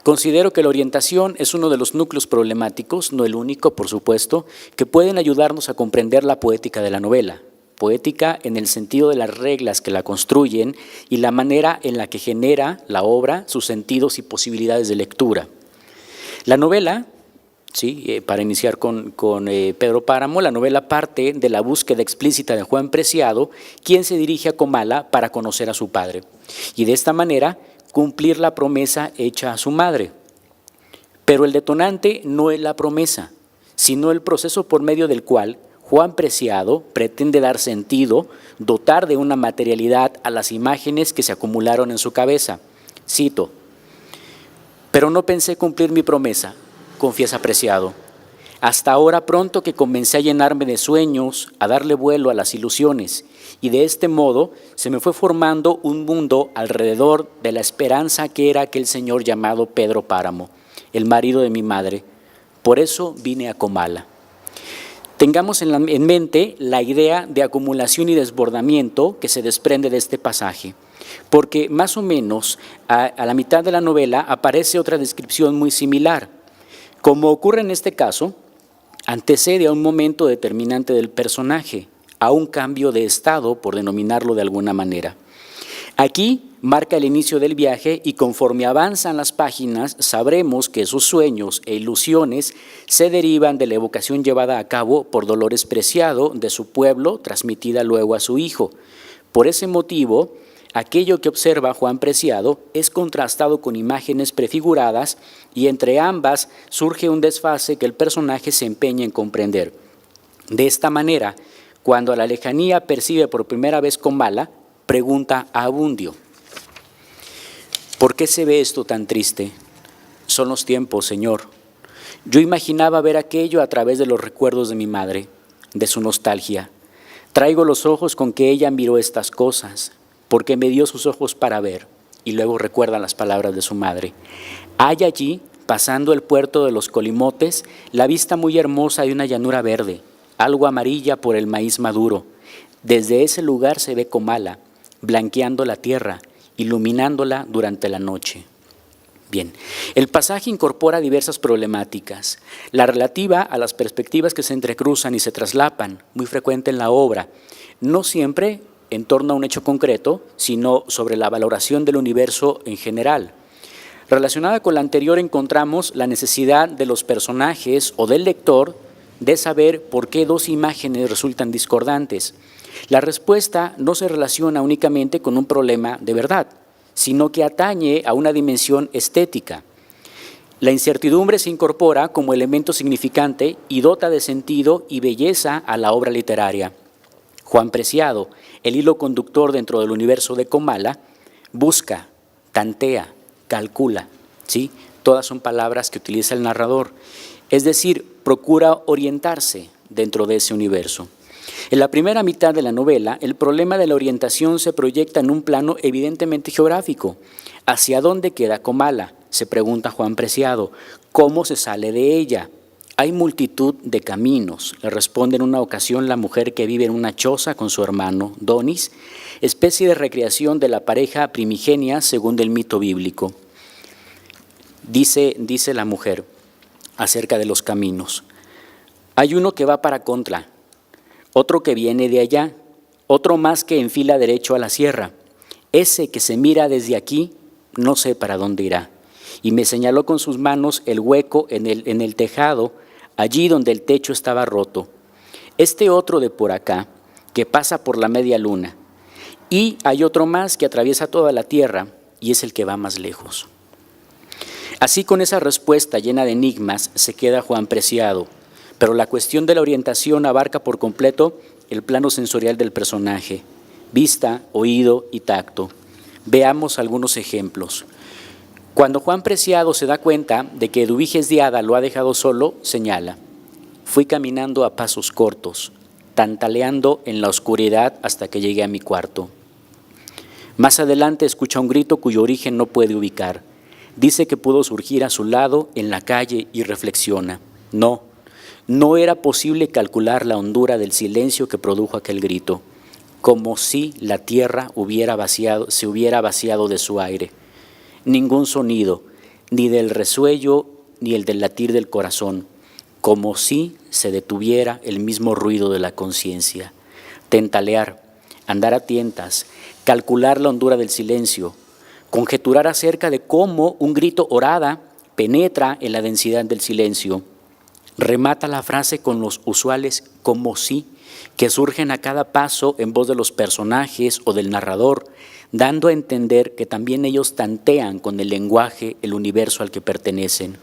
considero que la orientación es uno de los núcleos problemáticos, no el único, por supuesto, que pueden ayudarnos a comprender la poética de la novela. Poética en el sentido de las reglas que la construyen y la manera en la que genera la obra sus sentidos y posibilidades de lectura. La novela, sí, para iniciar con Pedro Páramo, la novela parte de la búsqueda explícita de Juan Preciado, quien se dirige a Comala para conocer a su padre, y de esta manera cumplir la promesa hecha a su madre. Pero el detonante no es la promesa, sino el proceso por medio del cual Juan Preciado pretende dar sentido, dotar de una materialidad a las imágenes que se acumularon en su cabeza. Cito: «Pero no pensé cumplir mi promesa», confiesa Preciado. «Hasta ahora pronto que comencé a llenarme de sueños, a darle vuelo a las ilusiones, y de este modo se me fue formando un mundo alrededor de la esperanza que era aquel señor llamado Pedro Páramo, el marido de mi madre. Por eso vine a Comala». Tengamos en mente la idea de acumulación y desbordamiento que se desprende de este pasaje, porque más o menos a la mitad de la novela aparece otra descripción muy similar. Como ocurre en este caso, antecede a un momento determinante del personaje, a un cambio de estado, por denominarlo de alguna manera. Aquí marca el inicio del viaje y conforme avanzan las páginas sabremos que sus sueños e ilusiones se derivan de la evocación llevada a cabo por Dolores Preciado de su pueblo, transmitida luego a su hijo. Por ese motivo, aquello que observa Juan Preciado es contrastado con imágenes prefiguradas y entre ambas surge un desfase que el personaje se empeña en comprender. De esta manera, cuando a la lejanía percibe por primera vez Comala, pregunta a Abundio: ¿por qué se ve esto tan triste? Son los tiempos, Señor. Yo imaginaba ver aquello a través de los recuerdos de mi madre, de su nostalgia. Traigo los ojos con que ella miró estas cosas, porque me dio sus ojos para ver. Y luego recuerda las palabras de su madre. Hay allí, pasando el puerto de los Colimotes, la vista muy hermosa de una llanura verde, algo amarilla por el maíz maduro. Desde ese lugar se ve Comala, blanqueando la tierra, iluminándola durante la noche. Bien, el pasaje incorpora diversas problemáticas. La relativa a las perspectivas que se entrecruzan y se traslapan, muy frecuente en la obra, no siempre en torno a un hecho concreto, sino sobre la valoración del universo en general. Relacionada con la anterior encontramos la necesidad de los personajes o del lector de saber por qué dos imágenes resultan discordantes. La respuesta no se relaciona únicamente con un problema de verdad, sino que atañe a una dimensión estética. La incertidumbre se incorpora como elemento significante y dota de sentido y belleza a la obra literaria. Juan Preciado, el hilo conductor dentro del universo de Comala, busca, tantea, calcula, ¿sí? Todas son palabras que utiliza el narrador. Es decir, procura orientarse dentro de ese universo. En la primera mitad de la novela, el problema de la orientación se proyecta en un plano evidentemente geográfico. ¿Hacia dónde queda Comala?, se pregunta Juan Preciado. ¿Cómo se sale de ella? Hay multitud de caminos, le responde en una ocasión la mujer que vive en una choza con su hermano, Donis, especie de recreación de la pareja primigenia según el mito bíblico. Dice la mujer acerca de los caminos: hay uno que va para Contla, otro que viene de allá, otro más que enfila derecho a la sierra. Ese que se mira desde aquí, no sé para dónde irá. Y me señaló con sus manos el hueco en el tejado, allí donde el techo estaba roto. Este otro de por acá, que pasa por la media luna. Y hay otro más que atraviesa toda la tierra, y es el que va más lejos. Así, con esa respuesta llena de enigmas, se queda Juan Preciado. Pero la cuestión de la orientación abarca por completo el plano sensorial del personaje: vista, oído y tacto. Veamos algunos ejemplos. Cuando Juan Preciado se da cuenta de que Eduviges Diada lo ha dejado solo, señala: fui caminando a pasos cortos, tantaleando en la oscuridad hasta que llegué a mi cuarto. Más adelante escucha un grito cuyo origen no puede ubicar. Dice que pudo surgir a su lado en la calle y reflexiona: no era posible calcular la hondura del silencio que produjo aquel grito, como si la tierra se hubiera vaciado de su aire. Ningún sonido, ni del resuello ni el del latir del corazón, como si se detuviera el mismo ruido de la conciencia. Tentalear, andar a tientas, calcular la hondura del silencio, conjeturar acerca de cómo un grito orada penetra en la densidad del silencio. Remata la frase con los usuales como si, que surgen a cada paso en voz de los personajes o del narrador, dando a entender que también ellos tantean con el lenguaje el universo al que pertenecen.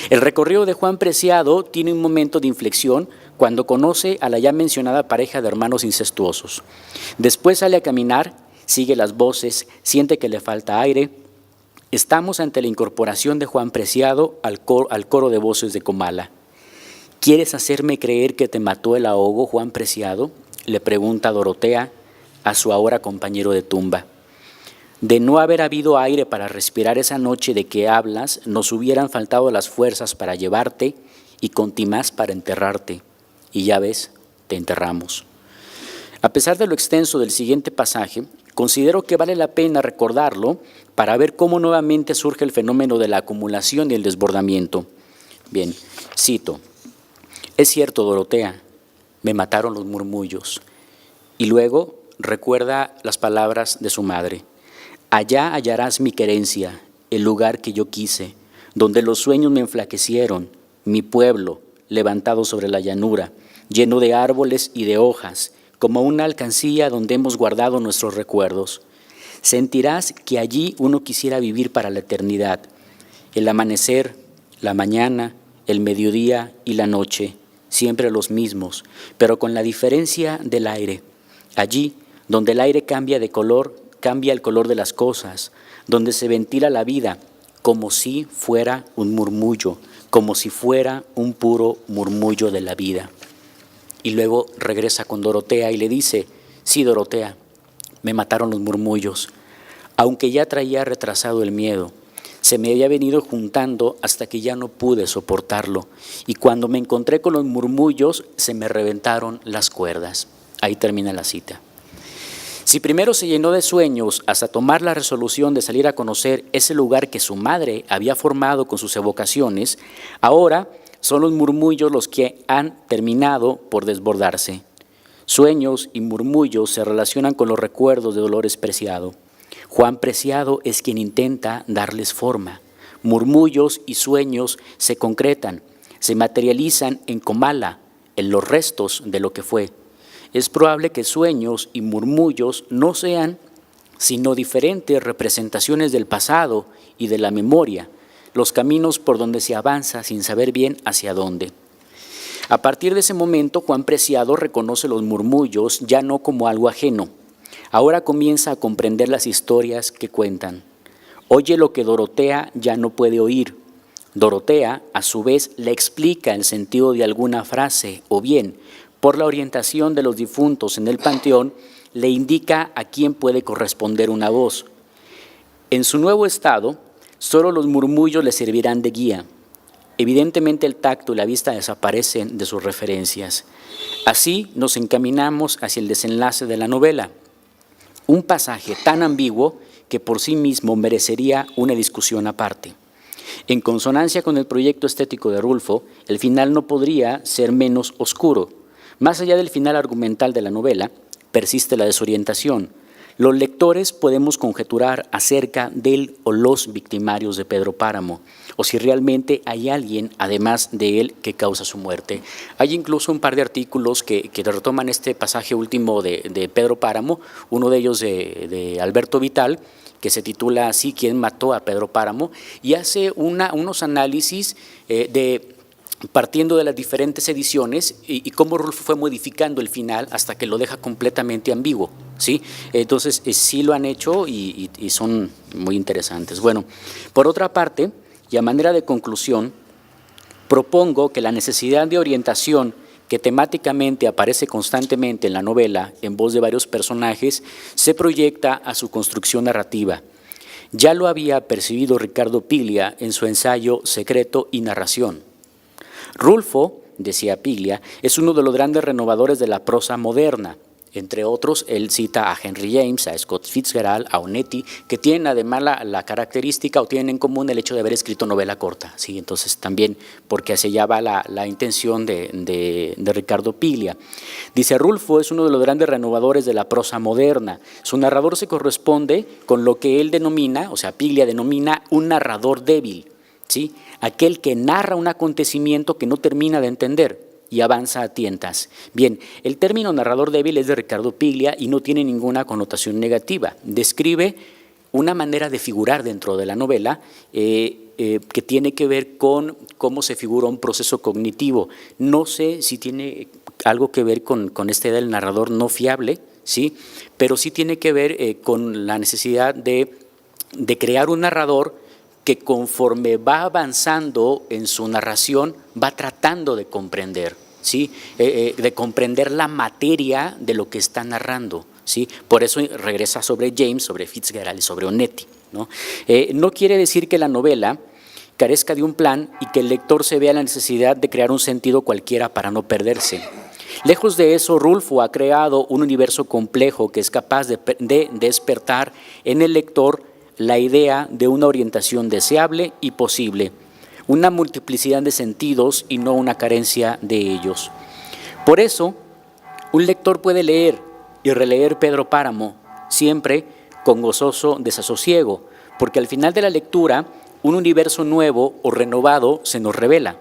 El recorrido de Juan Preciado tiene un momento de inflexión cuando conoce a la ya mencionada pareja de hermanos incestuosos. Después sale a caminar, sigue las voces, siente que le falta aire. Estamos ante la incorporación de Juan Preciado al coro de voces de Comala. ¿Quieres hacerme creer que te mató el ahogo, Juan Preciado?, le pregunta Dorotea a su ahora compañero de tumba. De no haber habido aire para respirar esa noche de que hablas, nos hubieran faltado las fuerzas para llevarte y contimás para enterrarte. Y ya ves, te enterramos. A pesar de lo extenso del siguiente pasaje, considero que vale la pena recordarlo para ver cómo nuevamente surge el fenómeno de la acumulación y el desbordamiento. Bien, cito: Es cierto, Dorotea, me mataron los murmullos. Y luego recuerda las palabras de su madre. Allá hallarás mi querencia, el lugar que yo quise, donde los sueños me enflaquecieron, mi pueblo, levantado sobre la llanura, lleno de árboles y de hojas, como una alcancía donde hemos guardado nuestros recuerdos. Sentirás que allí uno quisiera vivir para la eternidad. El amanecer, la mañana, el mediodía y la noche, siempre los mismos, pero con la diferencia del aire. Allí, donde el aire cambia de color, cambia el color de las cosas, donde se ventila la vida, como si fuera un murmullo, como si fuera un puro murmullo de la vida. Y luego regresa con Dorotea y le dice, sí, Dorotea, me mataron los murmullos, aunque ya traía retrasado el miedo. Se me había venido juntando hasta que ya no pude soportarlo, y cuando me encontré con los murmullos, se me reventaron las cuerdas. Ahí termina la cita. Si primero se llenó de sueños hasta tomar la resolución de salir a conocer ese lugar que su madre había formado con sus evocaciones, ahora son los murmullos los que han terminado por desbordarse. Sueños y murmullos se relacionan con los recuerdos de Dolores Preciado. Juan Preciado es quien intenta darles forma. Murmullos y sueños se concretan, se materializan en Comala, en los restos de lo que fue. Es probable que sueños y murmullos no sean sino diferentes representaciones del pasado y de la memoria, los caminos por donde se avanza sin saber bien hacia dónde. A partir de ese momento, Juan Preciado reconoce los murmullos ya no como algo ajeno. Ahora comienza a comprender las historias que cuentan. Oye lo que Dorotea ya no puede oír. Dorotea, a su vez, le explica el sentido de alguna frase, o bien, por la orientación de los difuntos en el panteón, le indica a quién puede corresponder una voz. En su nuevo estado, solo los murmullos le servirán de guía. Evidentemente el tacto y la vista desaparecen de sus referencias. Así nos encaminamos hacia el desenlace de la novela. Un pasaje tan ambiguo que por sí mismo merecería una discusión aparte. En consonancia con el proyecto estético de Rulfo, el final no podría ser menos oscuro. Más allá del final argumental de la novela, persiste la desorientación. Los lectores podemos conjeturar acerca del o los victimarios de Pedro Páramo, o si realmente hay alguien, además de él, que causa su muerte. Hay incluso un par de artículos que retoman este pasaje último de Pedro Páramo, uno de ellos de Alberto Vital, que se titula así, ¿Quién mató a Pedro Páramo?, y hace unos análisis partiendo de las diferentes ediciones y cómo Rulfo fue modificando el final hasta que lo deja completamente ambiguo, ¿sí? Entonces, sí lo han hecho y son muy interesantes. Bueno, por otra parte, y a manera de conclusión, propongo que la necesidad de orientación que temáticamente aparece constantemente en la novela en voz de varios personajes se proyecta a su construcción narrativa. Ya lo había percibido Ricardo Piglia en su ensayo Secreto y Narración. Rulfo, decía Piglia, es uno de los grandes renovadores de la prosa moderna. Entre otros, él cita a Henry James, a Scott Fitzgerald, a Onetti, que tienen además la característica o tienen en común el hecho de haber escrito novela corta. ¿Sí? Entonces también, porque hacia allá va la intención de Ricardo Piglia. Dice, Rulfo es uno de los grandes renovadores de la prosa moderna. Su narrador se corresponde con lo que él denomina, o sea, Piglia denomina un narrador débil, ¿sí? Aquel que narra un acontecimiento que no termina de entender y avanza a tientas. Bien, el término narrador débil es de Ricardo Piglia y no tiene ninguna connotación negativa. Describe una manera de figurar dentro de la novela que tiene que ver con cómo se figura un proceso cognitivo. No sé si tiene algo que ver con esta idea del narrador no fiable, ¿sí? Pero sí tiene que ver con la necesidad de crear un narrador que conforme va avanzando en su narración va tratando de comprender, ¿sí? De comprender la materia de lo que está narrando, ¿sí? Por eso regresa sobre James, sobre Fitzgerald y sobre Onetti, ¿no? No quiere decir que la novela carezca de un plan y que el lector se vea la necesidad de crear un sentido cualquiera para no perderse. Lejos de eso, Rulfo ha creado un universo complejo que es capaz de despertar en el lector la idea de una orientación deseable y posible. una multiplicidad de sentidos y no una carencia de ellos. Por eso, un lector puede leer y releer Pedro Páramo siempre con gozoso desasosiego, porque al final de la lectura un universo nuevo o renovado se nos revela.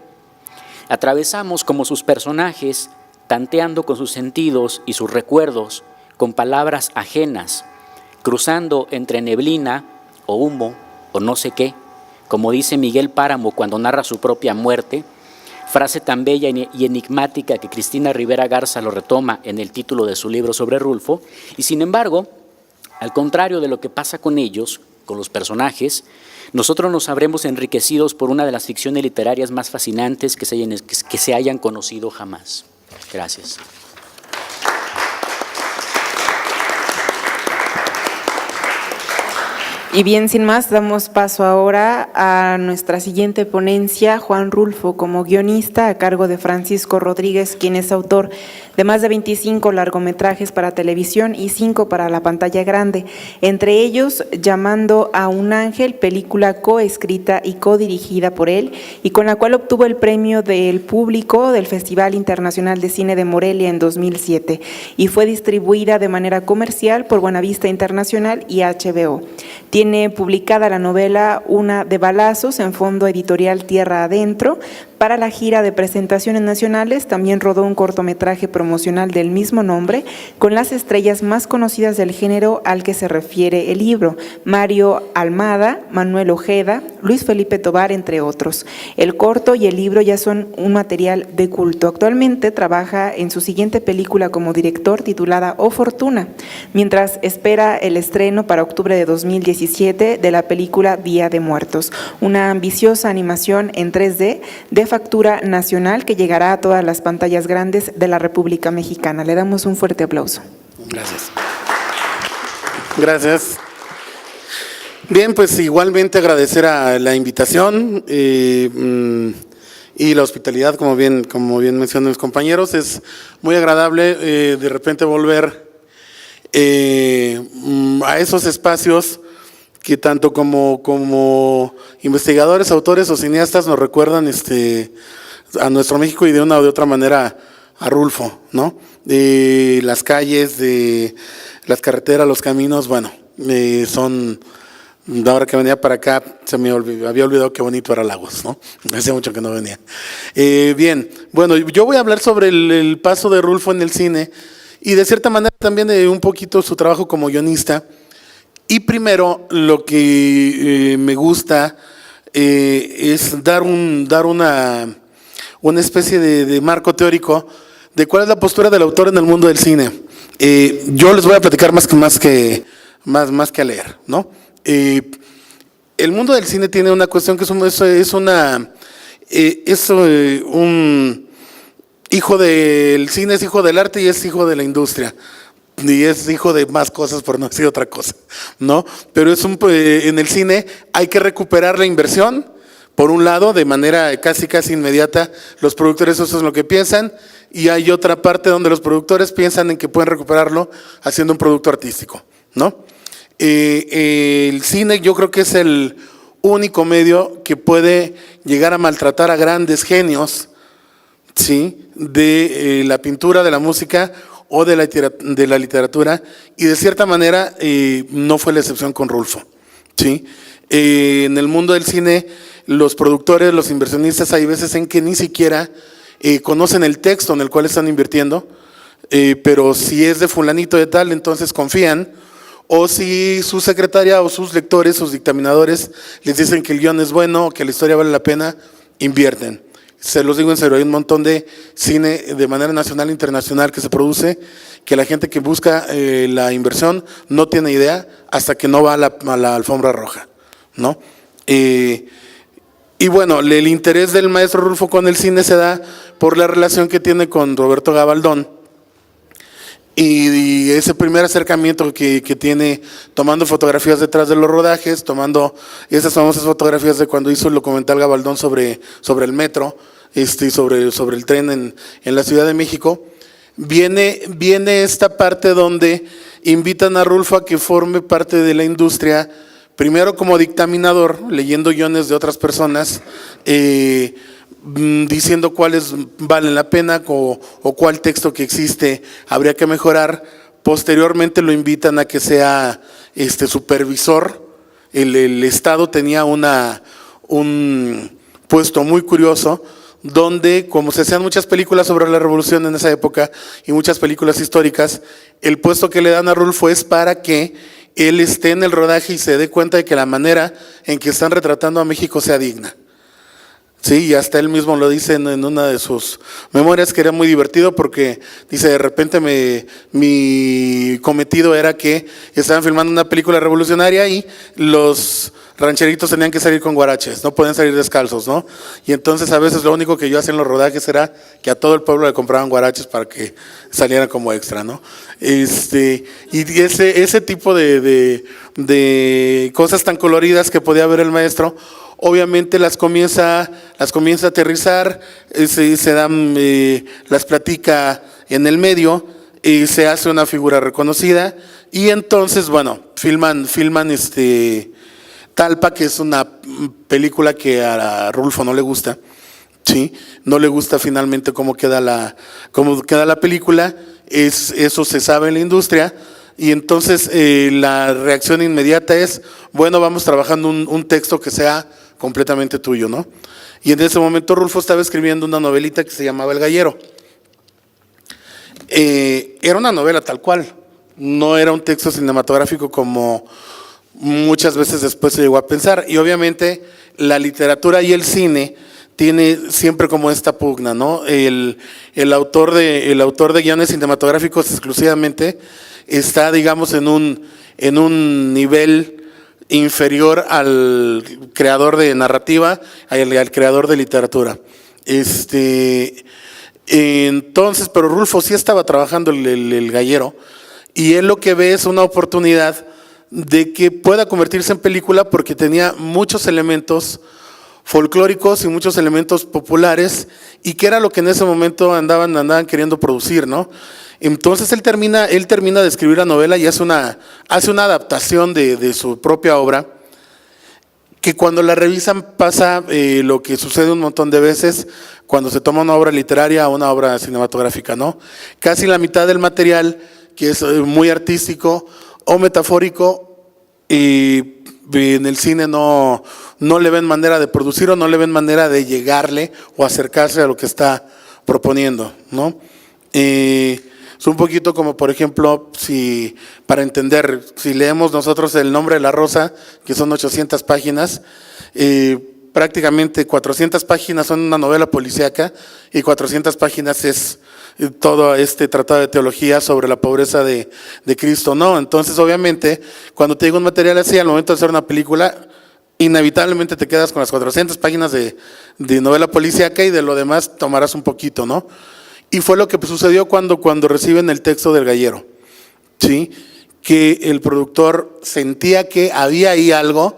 Atravesamos como sus personajes, tanteando con sus sentidos y sus recuerdos, con palabras ajenas, cruzando entre neblina o humo o no sé qué, como dice Miguel Páramo cuando narra su propia muerte, frase tan bella y enigmática que Cristina Rivera Garza lo retoma en el título de su libro sobre Rulfo, y sin embargo, al contrario de lo que pasa con ellos, con los personajes, nosotros nos habremos enriquecidos por una de las ficciones literarias más fascinantes que se hayan conocido jamás. Gracias. Y bien, sin más, damos paso ahora a nuestra siguiente ponencia, Juan Rulfo, como guionista, a cargo de Francisco Rodríguez, quien es autor de más de 25 largometrajes para televisión y 5 para la pantalla grande, entre ellos Llamando a un ángel, película coescrita y codirigida por él, y con la cual obtuvo el premio del público del Festival Internacional de Cine de Morelia en 2007, y fue distribuida de manera comercial por Buenavista Internacional y HBO. Tiene publicada la novela Una de balazos en Fondo Editorial Tierra Adentro. Para la gira de presentaciones nacionales también rodó un cortometraje promocional del mismo nombre con las estrellas más conocidas del género al que se refiere el libro: Mario Almada, Manuel Ojeda, Luis Felipe Tovar, entre otros. El corto y el libro ya son un material de culto. Actualmente trabaja en su siguiente película como director, titulada Oh Fortuna, mientras espera el estreno para octubre de 2017 de la película Día de Muertos, una ambiciosa animación en 3D de factura nacional que llegará a todas las pantallas grandes de la República Mexicana. Le damos un fuerte aplauso. Gracias. Gracias. Bien, pues igualmente agradecer a la invitación y la hospitalidad, como bien mencionan mis compañeros. Es muy agradable de repente volver a esos espacios que tanto como investigadores, autores o cineastas nos recuerdan a nuestro México y de una o de otra manera a Rulfo, ¿no? De las calles, de las carreteras, los caminos, bueno, ahora que venía para acá se me había olvidado qué bonito era Lagos, ¿no? Hace mucho que no venía. Bien, bueno, yo voy a hablar sobre el paso de Rulfo en el cine y de cierta manera también de un poquito su trabajo como guionista. Y primero, lo que me gusta es dar una especie de marco teórico de cuál es la postura del autor en el mundo del cine. Yo les voy a platicar más que a leer, ¿no? El mundo del cine tiene una cuestión que es un hijo del cine, es hijo del arte y es hijo de la industria. Y es hijo de más cosas, por no decir otra cosa, ¿no? Pero en el cine hay que recuperar la inversión, por un lado, de manera casi inmediata. Los productores eso es lo que piensan, y hay otra parte donde los productores piensan en que pueden recuperarlo haciendo un producto artístico, ¿no? El cine yo creo que es el único medio que puede llegar a maltratar a grandes genios, ¿sí? De la pintura, de la música o de la literatura, y de cierta manera no fue la excepción con Rulfo, ¿sí? En el mundo del cine, los productores, los inversionistas, hay veces en que ni siquiera conocen el texto en el cual están invirtiendo, pero si es de fulanito de tal, entonces confían, o si su secretaria o sus lectores, sus dictaminadores, les dicen que el guión es bueno o que la historia vale la pena, invierten. Se los digo en serio, hay un montón de cine de manera nacional e internacional que se produce, que la gente que busca la inversión no tiene idea hasta que no va a la alfombra roja, ¿no? Y bueno, el interés del maestro Rulfo con el cine se da por la relación que tiene con Roberto Gabaldón y ese primer acercamiento que tiene tomando fotografías detrás de los rodajes, tomando esas famosas fotografías de cuando hizo el documental Gabaldón sobre el metro, sobre el tren en la Ciudad de México. Viene esta parte donde invitan a Rulfo a que forme parte de la industria primero como dictaminador, leyendo guiones de otras personas, diciendo cuáles valen la pena o cuál texto que existe habría que mejorar. Posteriormente lo invitan a que sea supervisor. El Estado tenía un puesto muy curioso, donde como se hacían muchas películas sobre la revolución en esa época y muchas películas históricas, el puesto que le dan a Rulfo es para que él esté en el rodaje y se dé cuenta de que la manera en que están retratando a México sea digna. Sí, y hasta él mismo lo dice en una de sus memorias, que era muy divertido porque dice, de repente mi cometido era que estaban filmando una película revolucionaria y los rancheritos tenían que salir con guaraches, no podían salir descalzos, ¿no? Y entonces a veces lo único que yo hacía en los rodajes era que a todo el pueblo le compraban guaraches para que salieran como extra, ¿no? Y ese tipo de cosas tan coloridas que podía ver el maestro, obviamente las comienza a aterrizar, se dan, las platica en el medio y se hace una figura reconocida, y entonces, bueno, filman Talpa, que es una película que a Rulfo no le gusta, ¿sí? No le gusta finalmente cómo queda la película, eso se sabe en la industria, y entonces la reacción inmediata es, bueno, vamos trabajando un texto que sea completamente tuyo, ¿no? Y en ese momento Rulfo estaba escribiendo una novelita que se llamaba El Gallero. Era una novela tal cual, no era un texto cinematográfico como muchas veces después se llegó a pensar, y obviamente la literatura y el cine tiene siempre como esta pugna, ¿no? El autor de guiones cinematográficos exclusivamente está, digamos, en un nivel inferior al creador de narrativa, al creador de literatura. Entonces, pero Rulfo sí estaba trabajando el Gallero, y él lo que ve es una oportunidad de que pueda convertirse en película porque tenía muchos elementos folclóricos y muchos elementos populares, y que era lo que en ese momento andaban queriendo producir, ¿no? Entonces él termina de escribir la novela y hace una adaptación de su propia obra, que cuando la revisan pasa lo que sucede un montón de veces cuando se toma una obra literaria a una obra cinematográfica, ¿no? Casi la mitad del material, que es muy artístico o metafórico, y en el cine no le ven manera de producir o no le ven manera de llegarle o acercarse a lo que está proponiendo, ¿no? Es un poquito como, por ejemplo, para entender, si leemos nosotros El Nombre de la Rosa, que son 800 páginas, prácticamente 400 páginas son una novela policíaca y 400 páginas es todo este tratado de teología sobre la pobreza de Cristo, ¿no? Entonces, obviamente, cuando te llega un material así, al momento de hacer una película, inevitablemente te quedas con las 400 páginas de novela policíaca, y de lo demás tomarás un poquito, ¿no? Y fue lo que sucedió cuando reciben el texto del Gallero, ¿sí? Que el productor sentía que había ahí algo.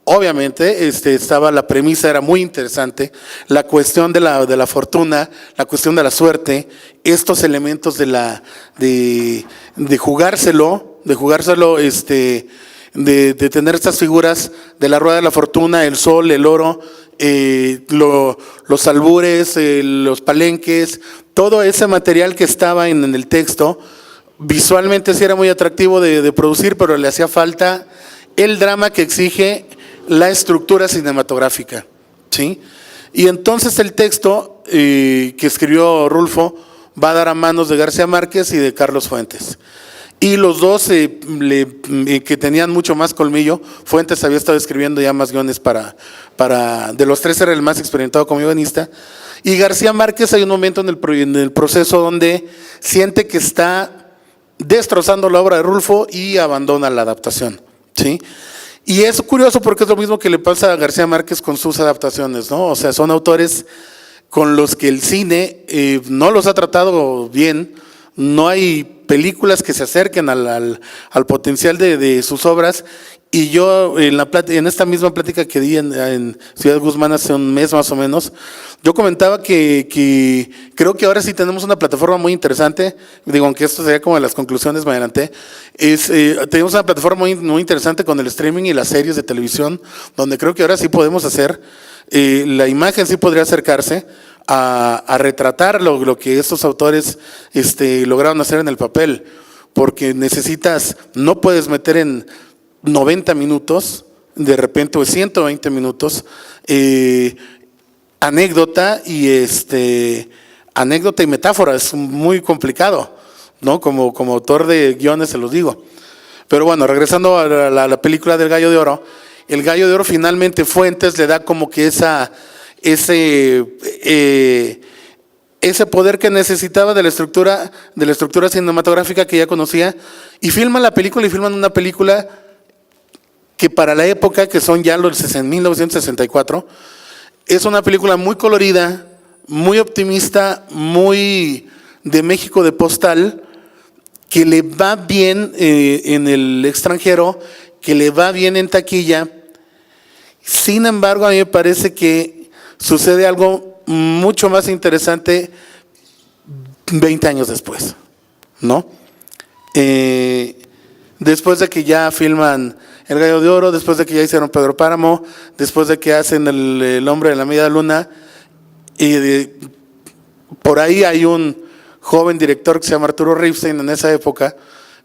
Obviamente estaba la premisa, era muy interesante, la cuestión de la fortuna, la cuestión de la suerte, estos elementos de jugárselo, de tener estas figuras de la rueda de la fortuna, el sol, el oro, los albures, los palenques, todo ese material que estaba en el texto. Visualmente sí era muy atractivo de producir, pero le hacía falta el drama que exige la estructura cinematográfica, ¿sí? Y entonces el texto que escribió Rulfo va a dar a manos de García Márquez y de Carlos Fuentes. Y los dos que tenían mucho más colmillo. Fuentes había estado escribiendo ya más guiones de los tres era el más experimentado como guionista. Y García Márquez, hay un momento en el proceso donde siente que está destrozando la obra de Rulfo y abandona la adaptación, ¿sí? Y es curioso porque es lo mismo que le pasa a García Márquez con sus adaptaciones, ¿no? O sea, son autores con los que el cine no los ha tratado bien. No hay películas que se acerquen al potencial de sus obras, Y yo en esta misma plática que di en Ciudad Guzmán hace un mes más o menos, yo comentaba que creo que ahora sí tenemos una plataforma muy interesante. Digo, aunque esto sería como de las conclusiones, me adelanté. Tenemos una plataforma muy interesante con el streaming y las series de televisión, donde creo que ahora sí podemos hacer, la imagen sí podría acercarse a retratar lo que estos autores lograron hacer en el papel, porque no puedes meter en 90 minutos, de repente, o 120 minutos, anécdota y metáfora. Es muy complicado, ¿no? Como autor de guiones se los digo. Pero bueno, regresando a la película del Gallo de Oro, el Gallo de Oro finalmente Fuentes le da como que ese poder que necesitaba de la estructura cinematográfica que ya conocía, y filman la película, y filman una película que para la época, que son ya los 1964, es una película muy colorida, muy optimista, muy de México de postal, que le va bien en el extranjero, que le va bien en taquilla. Sin embargo, a mí me parece que sucede algo mucho más interesante 20 años después, ¿no? Después de que ya filman El Gallo de Oro, después de que ya hicieron Pedro Páramo, después de que hacen El Hombre de la Media Luna, y por ahí hay un joven director que se llama Arturo Ripstein en esa época,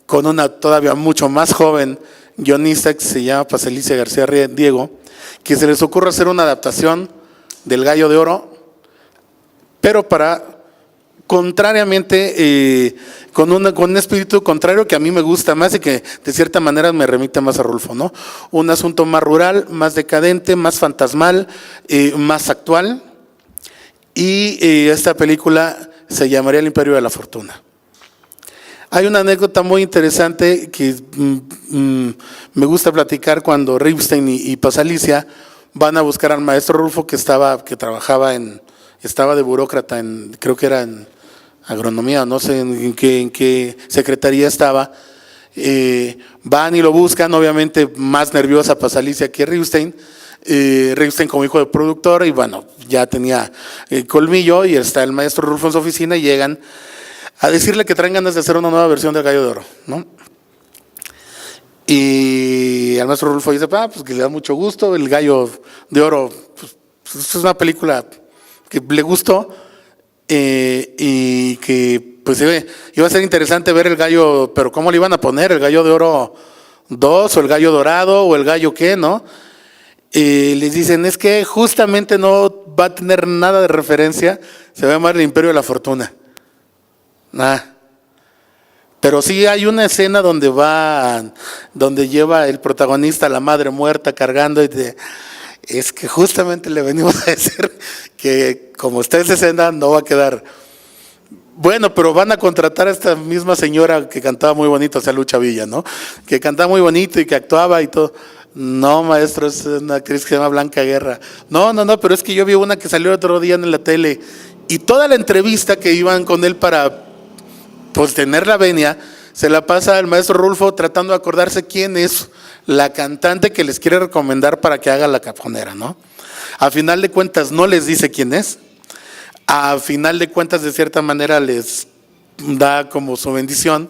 con una todavía mucho más joven guionista que se llama Pasalicia García Diego, que se les ocurre hacer una adaptación del Gallo de Oro, pero contrariamente, con un espíritu contrario que a mí me gusta más y que de cierta manera me remite más a Rulfo, ¿no? Un asunto más rural, más decadente, más fantasmal, más actual. Y esta película se llamaría El Imperio de la Fortuna. Hay una anécdota muy interesante que me gusta platicar cuando Ripstein y Pasalicia van a buscar al maestro Rulfo, que estaba de burócrata creo que era en agronomía, no sé en qué secretaría estaba. Van y lo buscan, obviamente más nerviosa Pasalicia que Ripstein. Ripstein como hijo de productor, y bueno, ya tenía el colmillo, y está el maestro Rulfo en su oficina, y llegan a decirle que traen ganas de hacer una nueva versión del Gallo de Oro, ¿no? Y al maestro Rulfo dice, pues que le da mucho gusto. El Gallo de Oro, pues es una película que le gustó, y que pues iba a ser interesante ver el gallo, pero ¿cómo le iban a poner? ¿El Gallo de Oro 2 o el Gallo Dorado o el Gallo qué, no? Les dicen, es que justamente no va a tener nada de referencia, se va a llamar El Imperio de la Fortuna. Pero sí hay una escena donde lleva el protagonista a la madre muerta cargando, es que justamente le venimos a decir que como está esa escena no va a quedar. Bueno, pero van a contratar a esta misma señora que cantaba muy bonito, o sea, Lucha Villa, ¿no? Que cantaba muy bonito y que actuaba y todo. No, maestro, es una actriz que se llama Blanca Guerra. No, pero es que yo vi una que salió otro día en la tele, y toda la entrevista que iban con él para pues tener la venia, se la pasa al maestro Rulfo tratando de acordarse quién es la cantante que les quiere recomendar para que haga La Caponera, ¿no? A final de cuentas no les dice quién es. A final de cuentas, de cierta manera, les da como su bendición.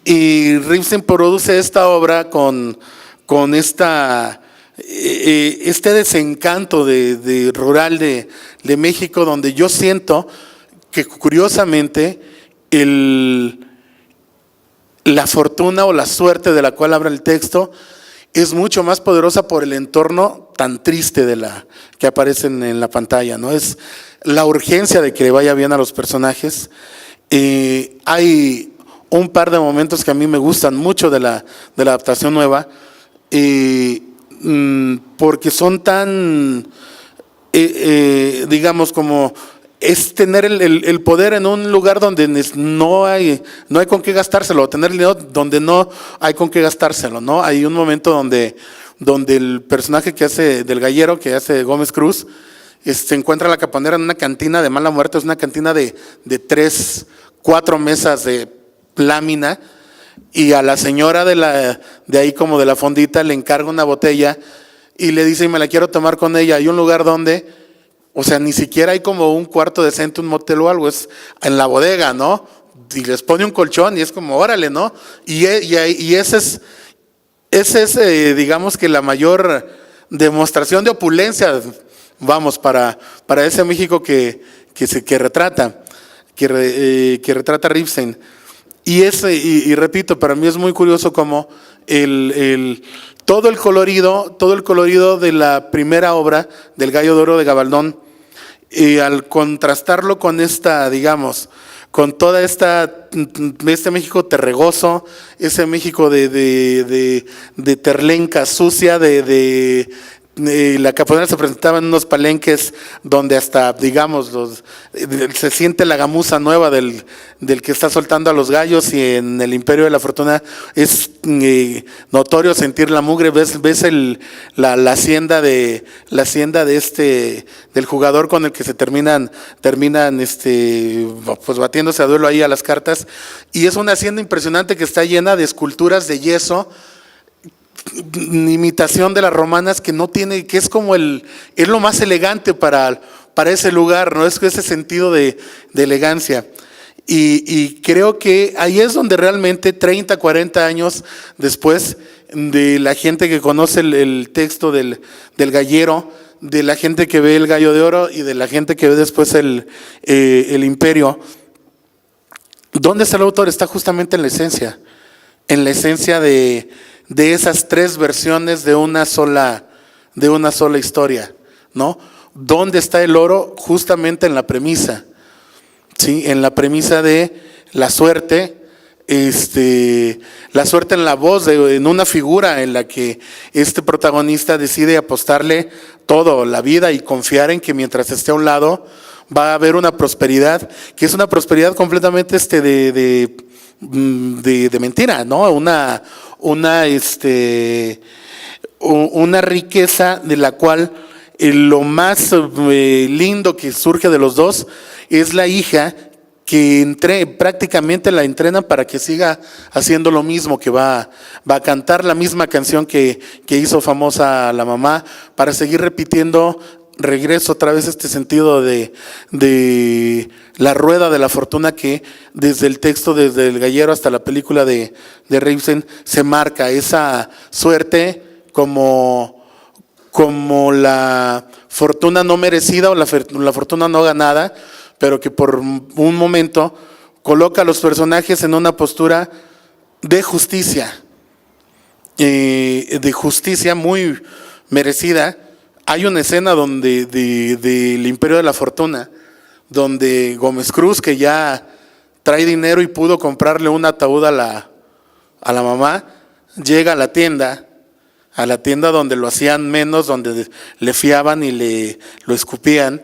Y Ripstein produce esta obra con este desencanto de rural de México, donde yo siento que curiosamente la fortuna o la suerte de la cual habla el texto es mucho más poderosa por el entorno tan triste que aparecen en la pantalla, ¿no? Es la urgencia de que le vaya bien a los personajes. Hay un par de momentos que a mí me gustan mucho de la adaptación nueva, porque son tan, digamos, como es tener el poder en un lugar donde no hay con qué gastárselo, tener dinero donde no hay con qué gastárselo, ¿no? Hay un momento donde el personaje que hace del gallero, que hace Gómez Cruz, se encuentra La Caponera en una cantina de mala muerte. Es una cantina de 3, 4 mesas de lámina, y a la señora de ahí como de la fondita le encarga una botella y le dice, me la quiero tomar con ella. Hay un lugar donde, o sea, ni siquiera hay como un cuarto decente, un motel o algo, es en la bodega, ¿no? Y les pone un colchón y es como, órale, ¿no? Y ese es digamos que la mayor demostración de opulencia, vamos, para ese México que retrata, que retrata Ripstein. Y repito, para mí es muy curioso como todo el colorido de la primera obra del Gallo de Oro de Gabaldón, y al contrastarlo con esta, digamos, con toda este México terregoso, ese México de terlenca sucia, la caponera se presentaba en unos palenques donde hasta, digamos, se siente la gamuza nueva del que está soltando a los gallos, y en el Imperio de la Fortuna es notorio sentir la mugre. Ves la hacienda del jugador con el que se terminan pues batiéndose a duelo ahí a las cartas, y es una hacienda impresionante que está llena de esculturas de yeso, imitación de las romanas, que no tiene, que es como es lo más elegante para ese lugar, ¿no? Es ese sentido de elegancia. Y creo que ahí es donde realmente 30, 40 años después, de la gente que conoce el texto del Gallero, de la gente que ve el Gallo de Oro y de la gente que ve después el Imperio, ¿dónde está el autor? Está justamente en la esencia de esas tres versiones de una sola historia, ¿no? ¿Dónde está el oro? Justamente en la premisa, ¿sí? En la premisa de la suerte, la suerte en la voz, en una figura en la que este protagonista decide apostarle todo, la vida, y confiar en que mientras esté a un lado va a haber una prosperidad, que es una prosperidad completamente de mentira, ¿no? Una riqueza de la cual lo más lindo que surge de los dos es la hija, que prácticamente la entrenan para que siga haciendo lo mismo, que va a cantar la misma canción que hizo famosa la mamá, para seguir repitiendo. Regreso otra vez a este sentido de la rueda de la fortuna, que desde el texto, desde el Gallero hasta la película de Ripstein, se marca esa suerte como la fortuna no merecida o la fortuna no ganada, pero que por un momento coloca a los personajes en una postura de justicia muy merecida. Hay una escena donde del Imperio de la Fortuna, donde Gómez Cruz, que ya trae dinero y pudo comprarle un ataúd a la mamá, llega a la tienda donde lo hacían menos, donde le fiaban y lo escupían,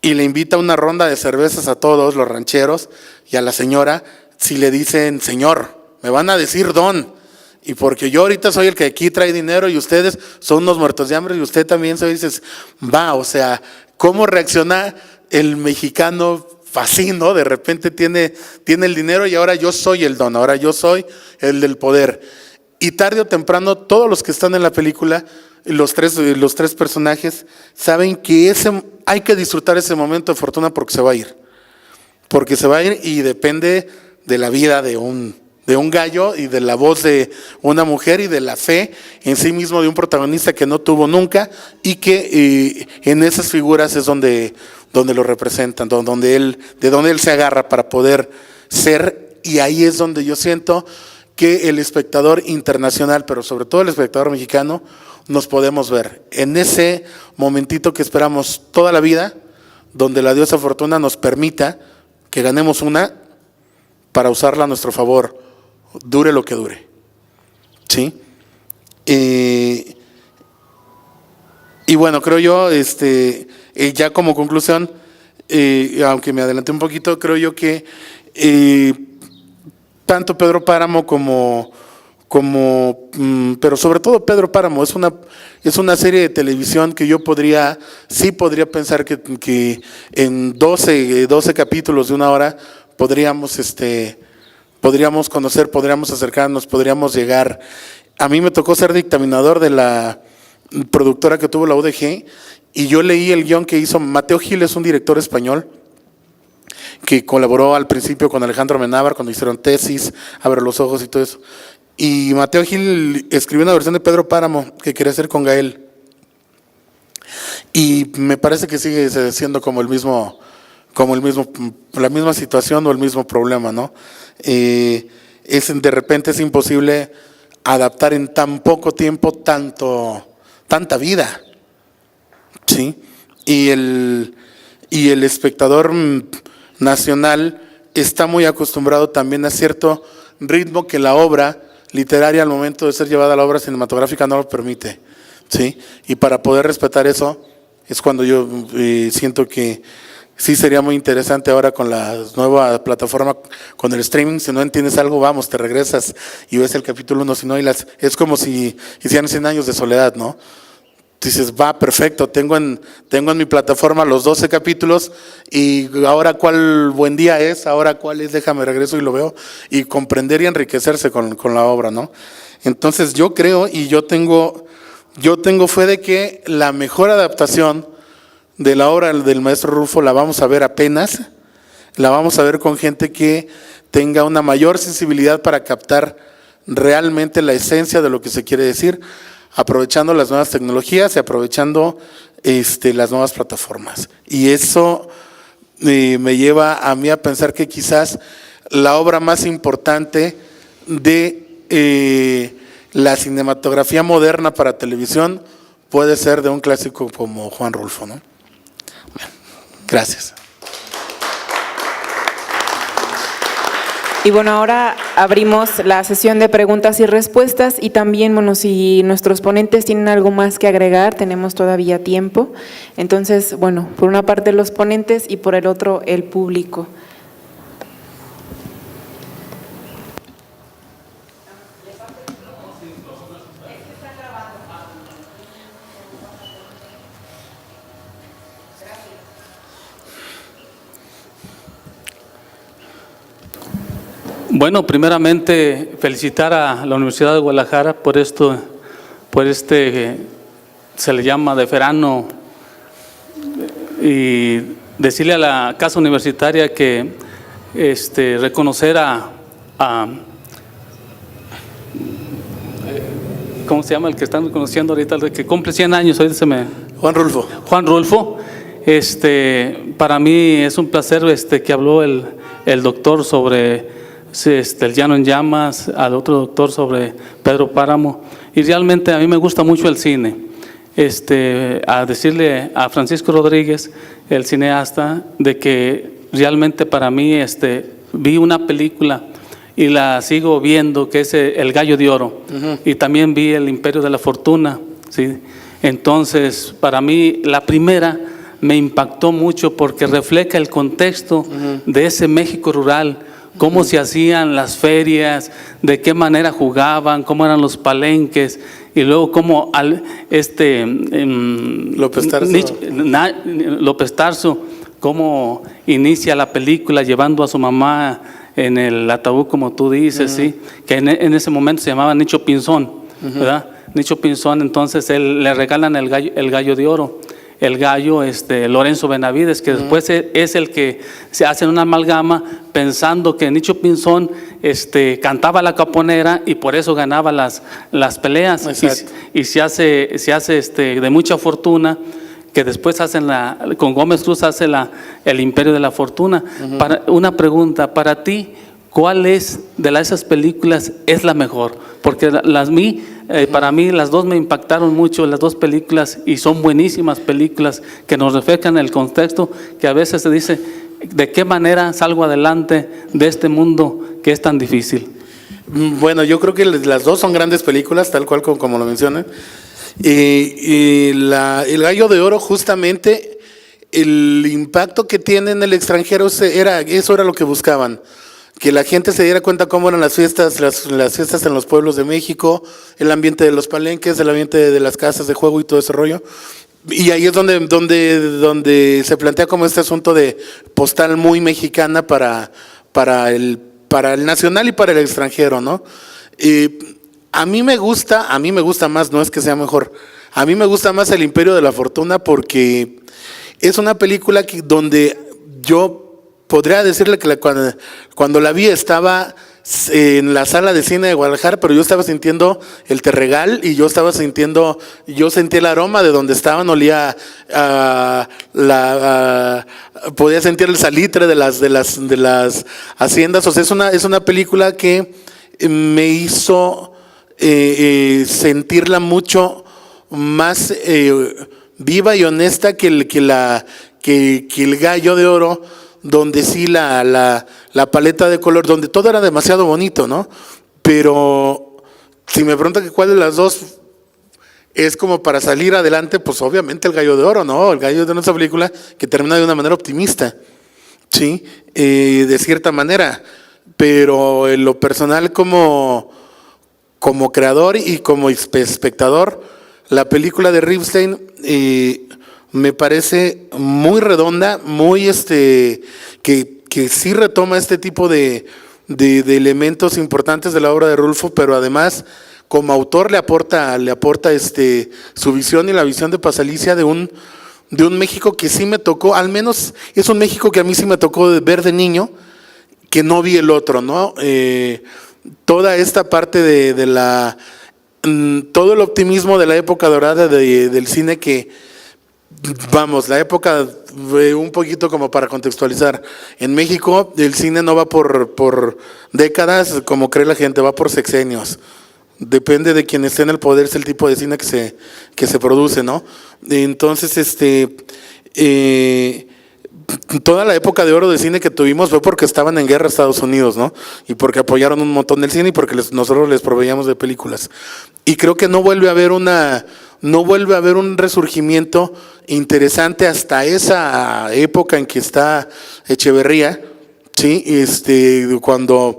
y le invita a una ronda de cervezas a todos los rancheros, y a la señora, si le dicen señor, me van a decir don. Y porque yo ahorita soy el que aquí trae dinero y ustedes son unos muertos de hambre, y usted también dices, o sea, ¿cómo reacciona el mexicano fascino? De repente tiene el dinero y ahora yo soy el don, ahora yo soy el del poder. Y tarde o temprano todos los que están en la película, los tres personajes, saben que hay que disfrutar ese momento de fortuna, porque se va a ir. Porque se va a ir, y depende de la vida de un gallo, y de la voz de una mujer, y de la fe en sí mismo de un protagonista que no tuvo nunca, y que en esas figuras es donde lo representan, de donde él se agarra para poder ser. Y ahí es donde yo siento que el espectador internacional, pero sobre todo el espectador mexicano, nos podemos ver en ese momentito que esperamos toda la vida, donde la diosa Fortuna nos permita que ganemos una para usarla a nuestro favor, dure lo que dure, ¿sí? Y bueno, creo yo, ya como conclusión, aunque me adelanté un poquito, creo yo que tanto Pedro Páramo pero sobre todo Pedro Páramo es una serie de televisión que yo podría pensar que en 12 capítulos de una hora podríamos podríamos conocer, podríamos acercarnos, podríamos llegar. A mí me tocó ser dictaminador de la productora que tuvo la UDG y yo leí el guión que hizo Mateo Gil, es un director español que colaboró al principio con Alejandro Amenábar cuando hicieron Tesis, Abre los ojos y todo eso. Y Mateo Gil escribió una versión de Pedro Páramo que quería hacer con Gael. Y me parece que sigue siendo la misma situación o el mismo problema, ¿no? De repente es imposible adaptar en tan poco tiempo tanta vida, ¿sí? Y el espectador nacional está muy acostumbrado también a cierto ritmo que la obra literaria al momento de ser llevada a la obra cinematográfica no lo permite, ¿sí? Y para poder respetar eso es cuando yo siento que sí sería muy interesante ahora con la nueva plataforma, con el streaming. Si no entiendes algo, vamos, te regresas y ves el capítulo 1, si no, es como si hicieran 100 años de soledad, ¿no? Dices, va, perfecto, tengo en mi plataforma los 12 capítulos y ahora cuál buen día es, ahora cuál es, déjame regreso y lo veo, y comprender y enriquecerse con la obra, ¿no? Entonces yo creo y yo tengo fe de que la mejor adaptación de la obra del maestro Rulfo la vamos a ver apenas, la vamos a ver con gente que tenga una mayor sensibilidad para captar realmente la esencia de lo que se quiere decir, aprovechando las nuevas tecnologías y aprovechando las nuevas plataformas. Y eso me lleva a mí a pensar que quizás la obra más importante de la cinematografía moderna para televisión puede ser de un clásico como Juan Rulfo, ¿no? Bueno, gracias. Y bueno, ahora abrimos la sesión de preguntas y respuestas y también, bueno, si nuestros ponentes tienen algo más que agregar, tenemos todavía tiempo. Entonces, bueno, por una parte los ponentes y por el otro el público. Bueno, primeramente felicitar a la Universidad de Guadalajara por se le llama de verano, y decirle a la casa universitaria que reconocer ¿cómo se llama el que están reconociendo ahorita? El que cumple 100 años, ahorita se me… Juan Rulfo. Juan Rulfo. Para mí es un placer que habló el doctor sobre El Llano en Llamas, al otro doctor sobre Pedro Páramo, y realmente a mí me gusta mucho el cine. A decirle a Francisco Rodríguez, el cineasta, de que realmente para mí vi una película y la sigo viendo, que es El Gallo de Oro, y también vi El Imperio de la Fortuna, ¿sí? Entonces, para mí la primera me impactó mucho porque refleja el contexto de ese México rural, cómo se hacían las ferias, de qué manera jugaban, cómo eran los palenques, y luego cómo López Tarso, cómo inicia la película llevando a su mamá en el ataúd, como tú dices, ¿sí? Que en ese momento se llamaba Nicho Pinzón, ¿verdad? Nicho Pinzón, entonces le regalan el gallo de oro. El gallo, Lorenzo Benavides, que después es el que se hace una amalgama pensando que Nicho Pinzón cantaba la caponera y por eso ganaba las peleas. Y se hace de mucha fortuna, que después con Gómez Cruz hace el Imperio de la Fortuna. Una pregunta, para ti, ¿cuál es de esas películas es la mejor? Porque para mí las dos me impactaron mucho, las dos películas, y son buenísimas películas que nos reflejan el contexto, que a veces se dice, ¿de qué manera salgo adelante de este mundo que es tan difícil? Bueno, yo creo que las dos son grandes películas, tal cual como lo mencionan. El Gallo de Oro, justamente, el impacto que tiene en el extranjero, eso era lo que buscaban. Que la gente se diera cuenta cómo eran las fiestas en los pueblos de México, el ambiente de los palenques, el ambiente de las casas de juego y todo ese rollo. Y ahí es donde se plantea como este asunto de postal muy mexicana para para el nacional y para el extranjero, ¿no? A mí me gusta más, no es que sea mejor, a mí me gusta más El Imperio de la Fortuna porque es una película donde yo podría decirle que cuando la vi estaba en la sala de cine de Guadalajara, pero yo estaba sintiendo el terregal y yo sentí el aroma de donde estaban, olía podía sentir el salitre de las haciendas. O sea, es una película que me hizo sentirla mucho más viva y honesta que el Gallo de Oro, donde sí la paleta de color, donde todo era demasiado bonito, ¿no? Pero si me preguntan que cuál de las dos es como para salir adelante, pues obviamente el Gallo de Oro, ¿no? El Gallo de Oro es una película que termina de una manera optimista, ¿sí? De cierta manera, pero en lo personal como creador y como espectador, la película de Ripstein me parece muy redonda, muy que sí retoma este tipo de elementos importantes de la obra de Rulfo, pero además como autor le aporta su visión y la visión de Pasalicia de un México que sí me tocó, al menos es un México que a mí sí me tocó ver de niño, que no vi el otro, ¿no? Toda esta parte todo el optimismo de la época dorada del cine que, vamos, la época, un poquito como para contextualizar, en México el cine no va por décadas como cree la gente, va por sexenios. Depende de quien esté en el poder, es el tipo de cine que se produce, ¿no? Entonces, toda la época de oro de cine que tuvimos fue porque estaban en guerra Estados Unidos, ¿no? Y porque apoyaron un montón del cine y porque nosotros les proveíamos de películas. Y creo que no vuelve a haber un resurgimiento interesante hasta esa época en que está Echeverría, ¿sí? Cuando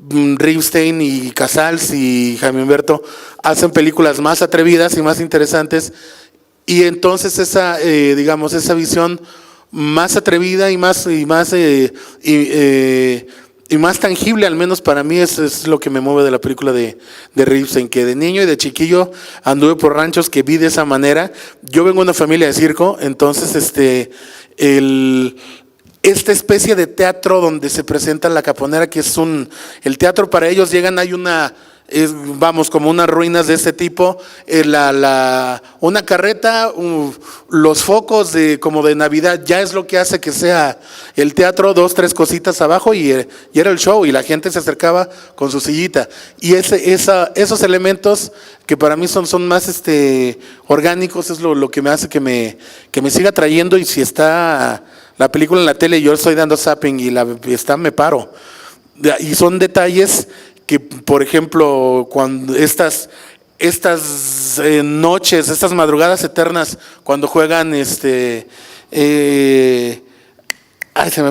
Ripstein y Casals y Jaime Humberto hacen películas más atrevidas y más interesantes, y entonces esa visión más atrevida y más tangible, al menos para mí, es lo que me mueve de la película de Ripstein, que de niño y de chiquillo anduve por ranchos que vi de esa manera. Yo vengo de una familia de circo, entonces esta especie de teatro donde se presenta la caponera, que es el teatro para ellos, como unas ruinas de este tipo, una carreta, los focos como de Navidad, ya es lo que hace que sea el teatro, 2, 3 cositas abajo y era el show, y la gente se acercaba con su sillita, y esos elementos que para mí son más orgánicos, es lo que me hace que me siga trayendo. Y si está la película en la tele y yo estoy dando zapping y me paro, y son detalles que, por ejemplo, cuando estas noches, estas madrugadas eternas, cuando juegan se me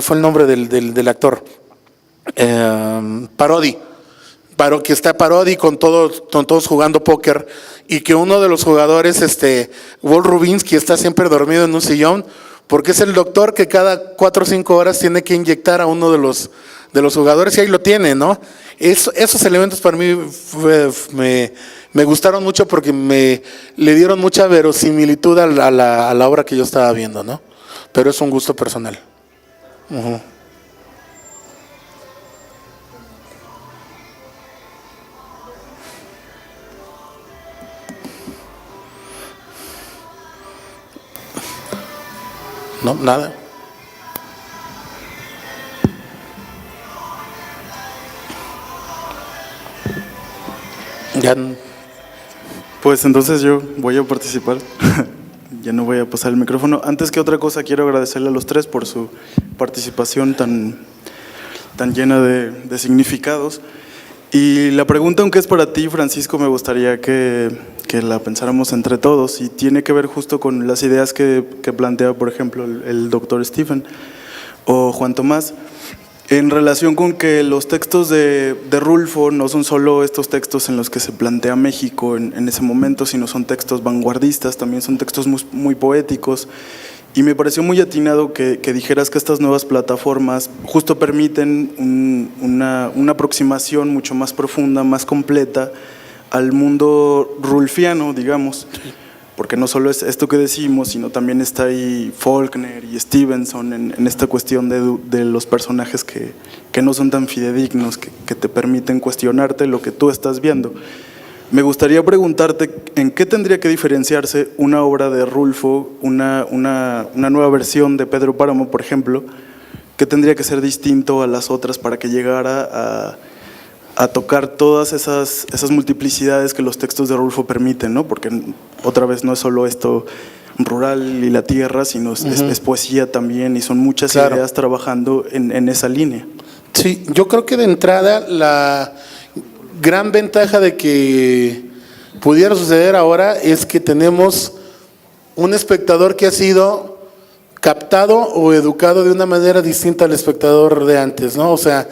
fue el nombre del actor, Parodi, que está Parodi con todos jugando póker, y que uno de los jugadores, Walt Rubinsky, está siempre dormido en un sillón, porque es el doctor que cada 4 o 5 horas tiene que inyectar a uno de los jugadores, y ahí lo tiene, ¿no? Esos elementos para mí me gustaron mucho porque le dieron mucha verosimilitud a la obra que yo estaba viendo, ¿no? Pero es un gusto personal. Uh-huh. No, nada. Pues entonces yo voy a participar. Ya no voy a pasar el micrófono. Antes que otra cosa, quiero agradecerle a los tres por su participación tan llena de significados. Y la pregunta, aunque es para ti, Francisco, me gustaría que la pensáramos entre todos, y tiene que ver justo con las ideas que plantea, por ejemplo, el doctor Stephen o Juan Tomás, en relación con que los textos de Rulfo no son solo estos textos en los que se plantea México en ese momento, sino son textos vanguardistas, también son textos muy, muy poéticos, Y me pareció muy atinado que dijeras que estas nuevas plataformas justo permiten una aproximación mucho más profunda, más completa al mundo rulfiano, digamos. Porque no solo es esto que decimos, sino también está ahí Faulkner y Stevenson en esta cuestión de los personajes que no son tan fidedignos, que te permiten cuestionarte lo que tú estás viendo. Me gustaría preguntarte en qué tendría que diferenciarse una obra de Rulfo, una nueva versión de Pedro Páramo, por ejemplo, qué tendría que ser distinto a las otras para que llegara a tocar todas esas multiplicidades que los textos de Rulfo permiten, ¿no? Porque otra vez no es solo esto rural y la tierra, sino es poesía también y son muchas ideas trabajando en esa línea. Sí, yo creo que de entrada la gran ventaja de que pudiera suceder ahora es que tenemos un espectador que ha sido captado o educado de una manera distinta al espectador de antes, ¿no? O sea,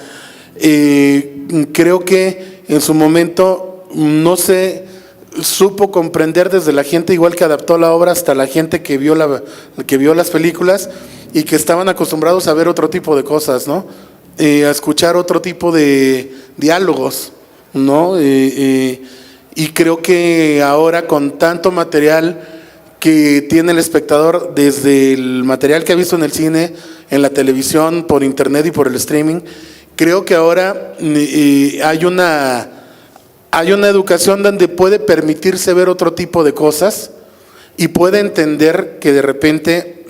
creo que en su momento no se supo comprender desde la gente igual que adaptó la obra hasta la gente que vio las películas y que estaban acostumbrados a ver otro tipo de cosas, ¿no? A escuchar otro tipo de diálogos, ¿no? Y creo que ahora con tanto material que tiene el espectador, desde el material que ha visto en el cine, en la televisión, por internet y por el streaming, creo que ahora hay una educación donde puede permitirse ver otro tipo de cosas y puede entender que de repente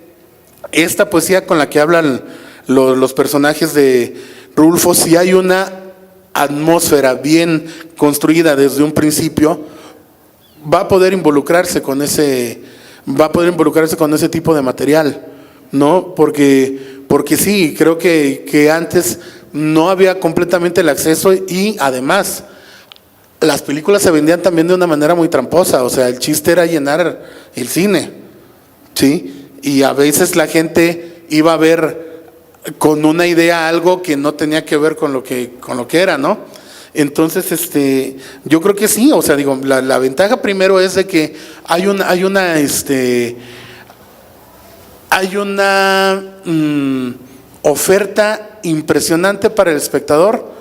esta poesía con la que hablan los personajes de Rulfo, si hay una atmósfera bien construida desde un principio, va a poder involucrarse con ese tipo de material, ¿no? Porque sí, creo que antes no había completamente el acceso y además las películas se vendían también de una manera muy tramposa, o sea, el chiste era llenar el cine, ¿sí? Y a veces la gente iba a ver con una idea algo que no tenía que ver con lo que era, ¿no? Entonces, yo creo que sí, o sea, digo, la ventaja primero es de que hay una oferta impresionante para el espectador,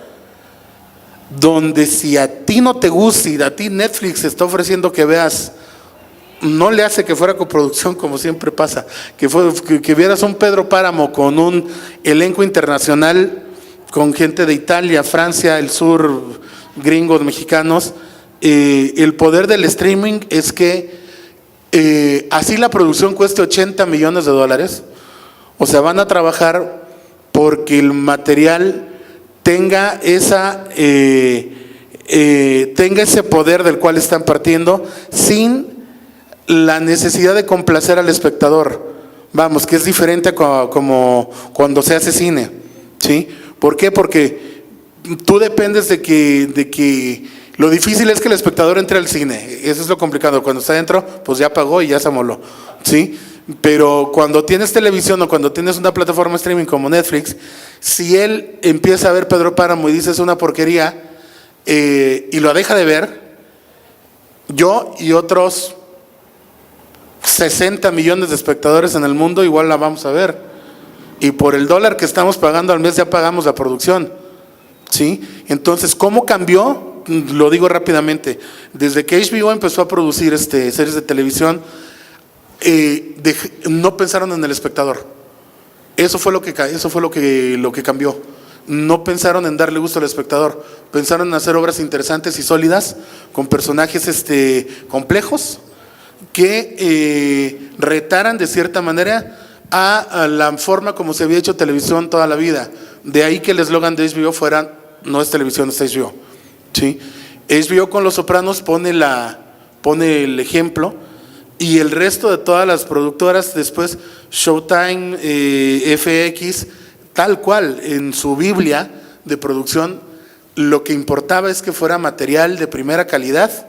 donde si a ti no te gusta y a ti Netflix está ofreciendo que veas, no le hace que fuera coproducción como siempre pasa, que vieras un Pedro Páramo con un elenco internacional, con gente de Italia, Francia, el sur, gringos, mexicanos. El poder del streaming es que así la producción cueste $80 millones, o sea, van a trabajar porque el material tenga ese poder del cual están partiendo sin la necesidad de complacer al espectador. Vamos, que es diferente a como cuando se hace cine, ¿sí? ¿Por qué? Porque tú dependes de que lo difícil es que el espectador entre al cine. Eso es lo complicado. Cuando está adentro, pues ya pagó y ya se amoló, ¿sí? Pero cuando tienes televisión o cuando tienes una plataforma streaming como Netflix, si él empieza a ver Pedro Páramo y dice es una porquería y lo deja de ver, yo y otros 60 millones de espectadores en el mundo igual la vamos a ver. Y por el $1 que estamos pagando al mes ya pagamos la producción, ¿sí? Entonces, ¿cómo cambió? Lo digo rápidamente. Desde que HBO empezó a producir series de televisión, no pensaron en el espectador. Eso fue lo que cambió. No pensaron en darle gusto al espectador. Pensaron en hacer obras interesantes y sólidas con personajes complejos que retaran de cierta manera a la forma como se había hecho televisión toda la vida. De ahí que el eslogan de HBO fuera no es televisión, es HBO, ¿sí? HBO con Los Sopranos pone el ejemplo, y el resto de todas las productoras después, Showtime, FX, tal cual, en su Biblia de producción, lo que importaba es que fuera material de primera calidad,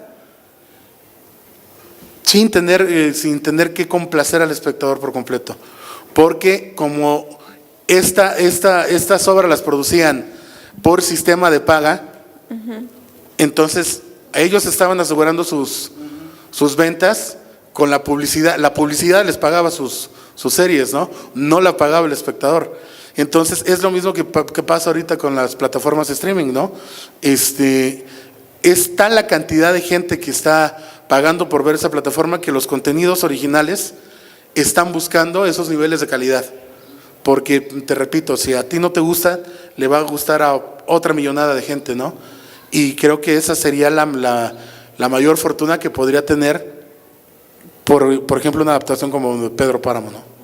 sin tener que complacer al espectador por completo. Porque como estas obras las producían por sistema de paga, entonces ellos estaban asegurando sus ventas con la publicidad les pagaba sus series, ¿no? No la pagaba el espectador. Entonces, es lo mismo que pasa ahorita con las plataformas de streaming, ¿no? Es tal la cantidad de gente que está pagando por ver esa plataforma que los contenidos originales están buscando esos niveles de calidad. Porque, te repito, si a ti no te gusta, le va a gustar a otra millonada de gente, ¿no? Y creo que esa sería la mayor fortuna que podría tener, por ejemplo, una adaptación como Pedro Páramo, ¿no?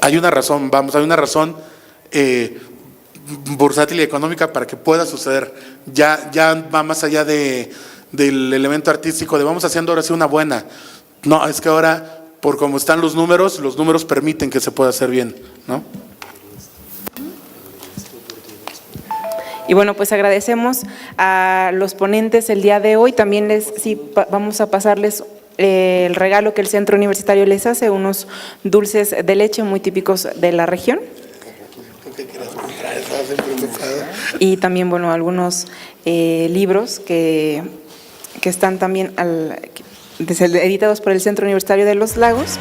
Hay una razón, hay una razón bursátil y económica para que pueda suceder. Ya va más allá del elemento artístico de vamos haciendo ahora sí una buena. No, es que ahora, por cómo están los números permiten que se pueda hacer bien, ¿no? Y bueno, pues agradecemos a los ponentes el día de hoy. También vamos a pasarles el regalo que el Centro Universitario les hace, unos dulces de leche muy típicos de la región. Y también, bueno, algunos libros que están también editados por el Centro Universitario de los Lagos.